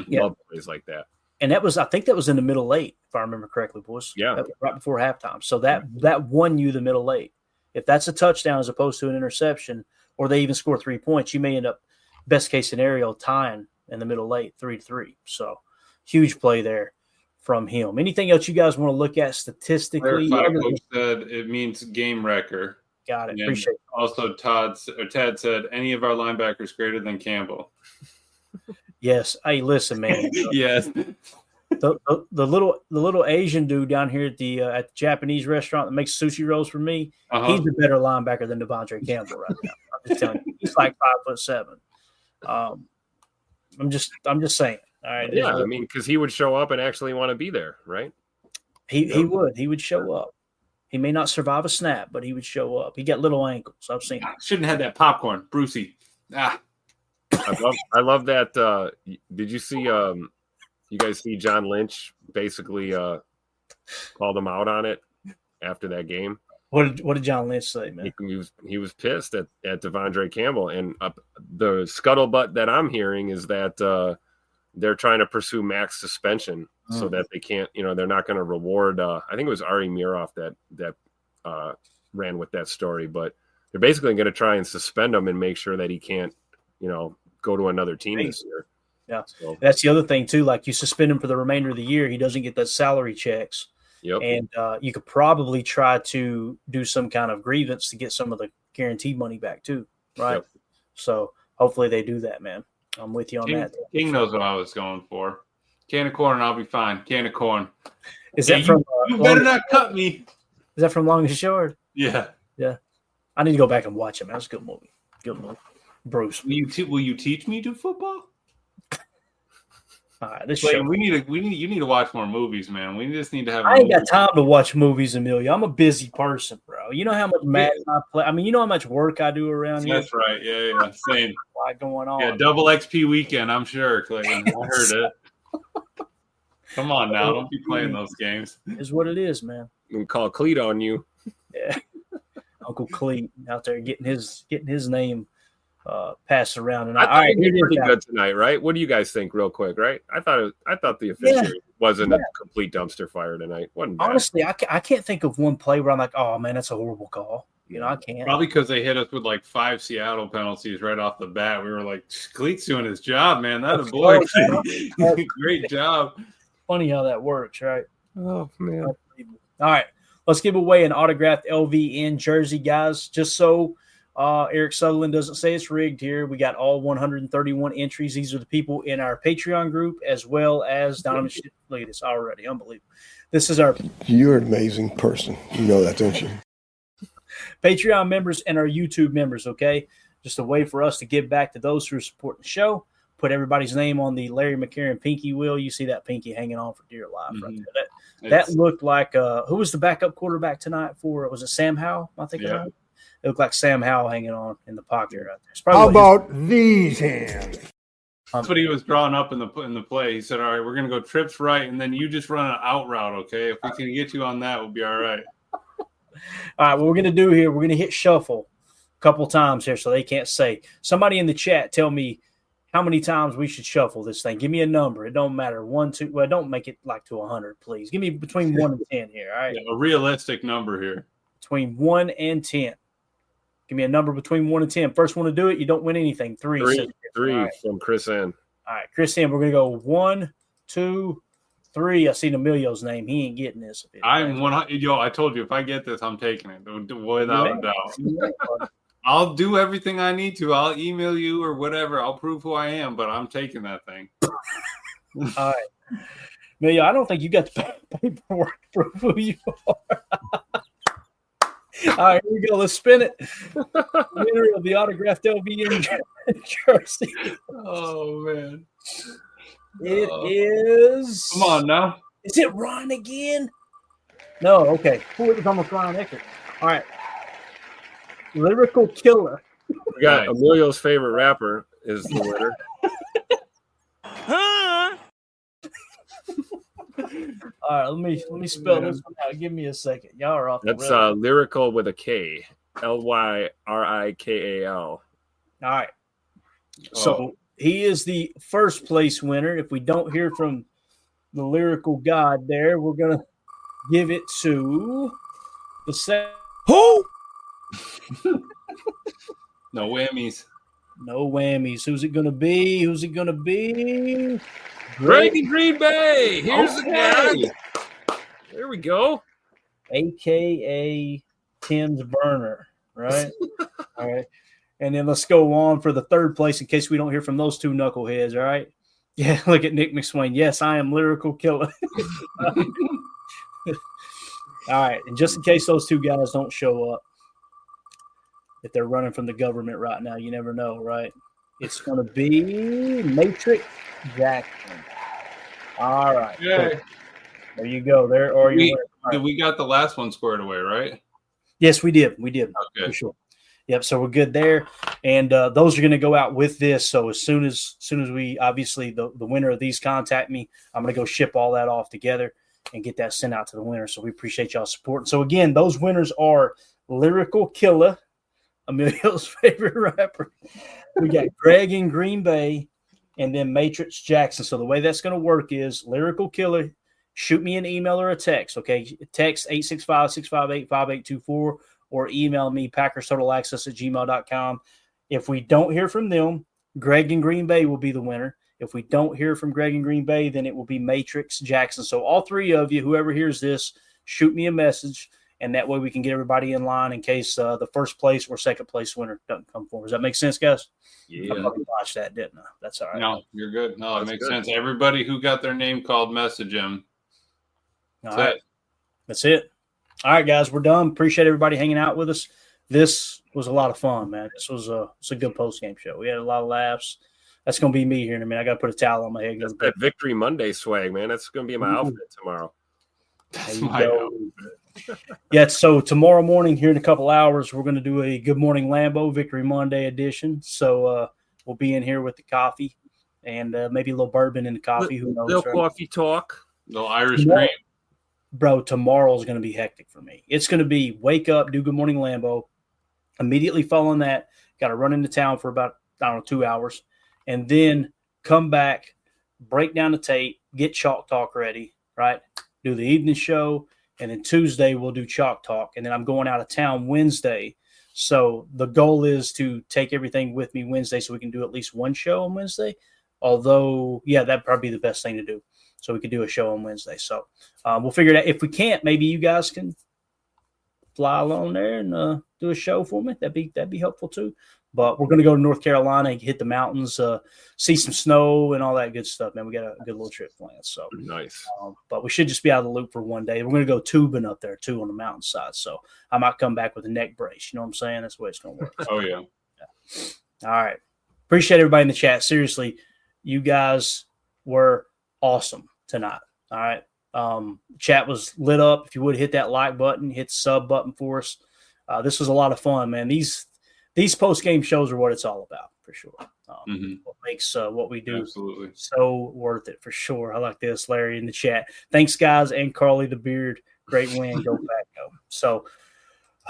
Yep. Love plays like that. And I think that was in the middle late, if I remember correctly, boys. Yeah. That was right before halftime. So that won you the middle late. If that's a touchdown as opposed to an interception, or they even score 3 points, you may end up, best case scenario, tying in the middle late, 3-3. So huge play there from him. Anything else you guys want to look at statistically? Coach said it means game wrecker. Got it. And Appreciate it. also, Tad said any of our linebackers greater than Campbell. Yes. Hey, listen, man. Yes. The little Asian dude down here at the Japanese restaurant that makes sushi rolls for me, he's a better linebacker than Devondre Campbell right now. I'm just telling you, he's like 5'7". I'm just saying. All right. Yeah, I mean, because he would show up and actually want to be there, right? He would show up. He may not survive a snap, but he would show up. He got little ankles. I've seen it. Shouldn't have had that popcorn, Brucey. I love that. Did you see? You guys see John Lynch basically called him out on it after that game? What did John Lynch say, man? He was pissed at Devondre Campbell, and the scuttlebutt that I'm hearing is that they're trying to pursue max suspension so that they can't, they're not going to reward. I think it was Ari Miroff that ran with that story, but they're basically going to try and suspend him and make sure that he can't, go to another team this year. Yeah, so that's the other thing too. Like you suspend him for the remainder of the year, he doesn't get those salary checks. Yep. And you could probably try to do some kind of grievance to get some of the guaranteed money back too, right? Yep. So hopefully they do that, man. I'm with you on that. King knows what I was going for. Can of corn, and I'll be fine. Can of corn. Is that from? You better not cut me. Is that from Long and Short? Yeah. Yeah. I need to go back and watch it, man. That's a good movie. Good movie. Bruce. Will you teach me to football? All right, this Like, show. you need to watch more movies, man. We just need to have. I ain't got time to watch movies, Amelia. I'm a busy person, bro. You know how much Madden I play. I mean, you know how much work I do around here. That's right. Yeah. Same. A lot going on. Yeah, double XP weekend. I'm sure, Clayton. I heard it. Come on now, don't be playing those games. Is what it is, man. We can call Cleat on you. Yeah, Uncle Cleat out there getting his name passed around. And all right, he did pretty good tonight, right? What do you guys think, real quick? Right? I thought the officiating wasn't a complete dumpster fire tonight. Wasn't bad. Honestly, I can't think of one play where I'm like, oh man, that's a horrible call. I can't. Probably because they hit us with like 5 Seattle penalties right off the bat. We were like, Cleat's doing his job, man. That a boy. Great job. Funny how that works, right? Oh man. All right, let's give away an autographed LVN jersey, guys. Just so Eric Sutherland doesn't say it's rigged here. We got all 131 entries. These are the people in our Patreon group as well as Donovan. Look at this already. Unbelievable. This is our. You're an amazing person. You know that, don't you? Patreon members and our YouTube members, okay? Just a way for us to give back to those who are supporting the show. Put everybody's name on the Larry McCarron pinky wheel. You see that pinky hanging on for dear life right there. That looked like who was the backup quarterback tonight for? Was it Sam Howell? I think it looked like Sam Howell hanging on in the pocket right there. How about these hands? That's what he was drawing up in the play. He said, all right, we're going to go trips right, and then you just run an out route, okay? If we can get you on that, we'll be all right. All right, what we're going to do here, we're going to hit shuffle a couple times here so they can't say. Somebody in the chat tell me how many times we should shuffle this thing. Give me a number. It don't matter. 1, 2. Well, don't make it like to 100, please. Give me between 1 and 10 here, all right? Yeah, a realistic number here. Between 1 and 10. Give me a number between 1 and 10. First one to do it, you don't win anything. 3. 3 right. from Chris N. All right, Chris N. We're going to go 1, 2, 3. I see Emilio's name. He ain't getting this. I'm 100. Yo, I told you, if I get this, I'm taking it without a doubt. I'll do everything I need to. I'll email you or whatever. I'll prove who I am, but I'm taking that thing. All right. Emilio, I don't think you got the paperwork to prove who you are. All right, here we go. Let's spin it. Winner of the autographed LVN jersey. Oh, man. It is. Come on now. Is it Ron again? No, okay. Who is almost Ron Eckert? All right. Lyrical Killer. We got Emilio's favorite rapper is the winner. Huh? All right, let me spell this one out. Give me a second. Y'all are off. That's lyrical with a K. Lyrikal. All right. So he is the first place winner. If we don't hear from the lyrical god there, we're gonna give it to the second. Who? No whammies. No whammies. Who's it going to be? Who's it going to be? Greg in Green Bay. Here's the Okay. guy. There we go. AKA Tim's burner, right? All right. And then let's go on for the third place in case we don't hear from those two knuckleheads, all right? Yeah, look at Nick McSwain. Yes, I am Lyrical Killer. All right. And just in case those two guys don't show up, if they're running from the government right now, you never know, right? It's going to be Matrix Jackson. All right. Yeah. Cool. There you go. There are you. We got the last one squared away, right? Yes, we did. We did. Okay. For sure. Yep. So we're good there. And those are going to go out with this. So as soon as we, obviously, the winner of these contact me, I'm going to go ship all that off together and get that sent out to the winner. So we appreciate y'all supporting. So again, those winners are Lyrical Killer, Emilio's favorite rapper. We got Greg in Green Bay, and then Matrix Jackson. So the way that's going to work is Lyrical Killer, shoot me an email or a text, okay? Text 865-658-5824 or email me, PackersTotalAccess@gmail.com. If we don't hear from them, Greg in Green Bay will be the winner. If we don't hear from Greg in Green Bay, then it will be Matrix Jackson. So all three of you, whoever hears this, shoot me a message, and that way we can get everybody in line in case the first place or second place winner doesn't come forward. Does that make sense, guys? Yeah. I probably watched that, didn't I? That's all right. No, you're good. No, it That's makes good. sense. Everybody who got their name called, message him. All right. That's it. All right, guys, we're done. Appreciate everybody hanging out with us. This was a lot of fun, man. This was it's a good post-game show. We had a lot of laughs. That's going to be me here in a minute. I got to put a towel on my head. That's that Victory Monday swag, man. That's going to be my outfit tomorrow. That's my outfit. Yeah, so tomorrow morning here in a couple hours, we're going to do a Good Morning Lambeau Victory Monday edition. So we'll be in here with the coffee and maybe a little bourbon in the coffee. Who knows? Little right? coffee talk. Little Irish cream. Bro, tomorrow's going to be hectic for me. It's going to be wake up, do Good Morning Lambeau. Immediately following that, got to run into town for about, 2 hours. And then come back, break down the tape, get Chalk Talk ready, right? Do the evening show. And then Tuesday we'll do Chalk Talk. And then I'm going out of town Wednesday. So the goal is to take everything with me Wednesday so we can do at least one show on Wednesday. Although, yeah, that'd probably be the best thing to do. So we could do a show on Wednesday. So we'll figure it out. If we can't, maybe you guys can fly along there and do a show for me. That'd be helpful too. But we're going to go to North Carolina and hit the mountains, see some snow and all that good stuff, man. We got a good little trip planned. So nice. But we should just be out of the loop for one day. We're going to go tubing up there too on the mountainside. So I might come back with a neck brace. You know what I'm saying? That's the way it's going to work. Oh, yeah. All right. Appreciate everybody in the chat. Seriously, you guys were awesome tonight. All right. Chat was lit up. If you would hit that like button, hit the sub button for us. This was a lot of fun, man. These post-game shows are what it's all about, for sure. What makes what we do absolutely so worth it, for sure. I like this, Larry, in the chat. Thanks, guys, and Carly the Beard. Great win. Go back, go. So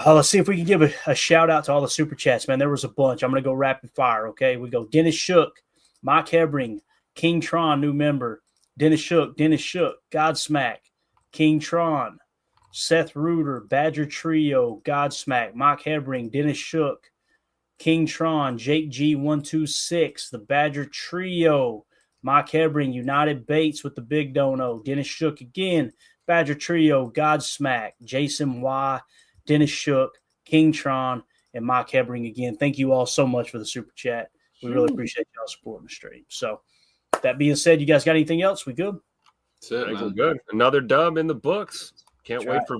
let's see if we can give a shout-out to all the Super Chats, man. There was a bunch. I'm going to go rapid fire, okay? We go Dennis Shook, Mike Hebring, King Tron, new member, Dennis Shook, Godsmack, King Tron, Seth Reuter, Badger Trio, Godsmack, Mike Hebring, Dennis Shook, King Tron, Jake G126, the Badger Trio, Mike Hebring, United Bates with the Big Dono, Dennis Shook again, Badger Trio, Godsmack, Jason Y, Dennis Shook, King Tron, and Mike Hebring again. Thank you all so much for the Super Chat. We really appreciate y'all supporting the stream. So that being said, you guys got anything else? We good? That's it, I think man. we're good. Another dub in the books. Can't That's wait right. for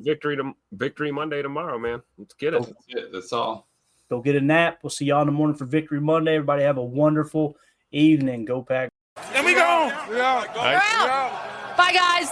Victory Monday tomorrow, man. Let's get it. That's it. That's all. Go get a nap. We'll see y'all in the morning for Victory Monday. Everybody have a wonderful evening. Go Pack. Then we go. Bye, guys.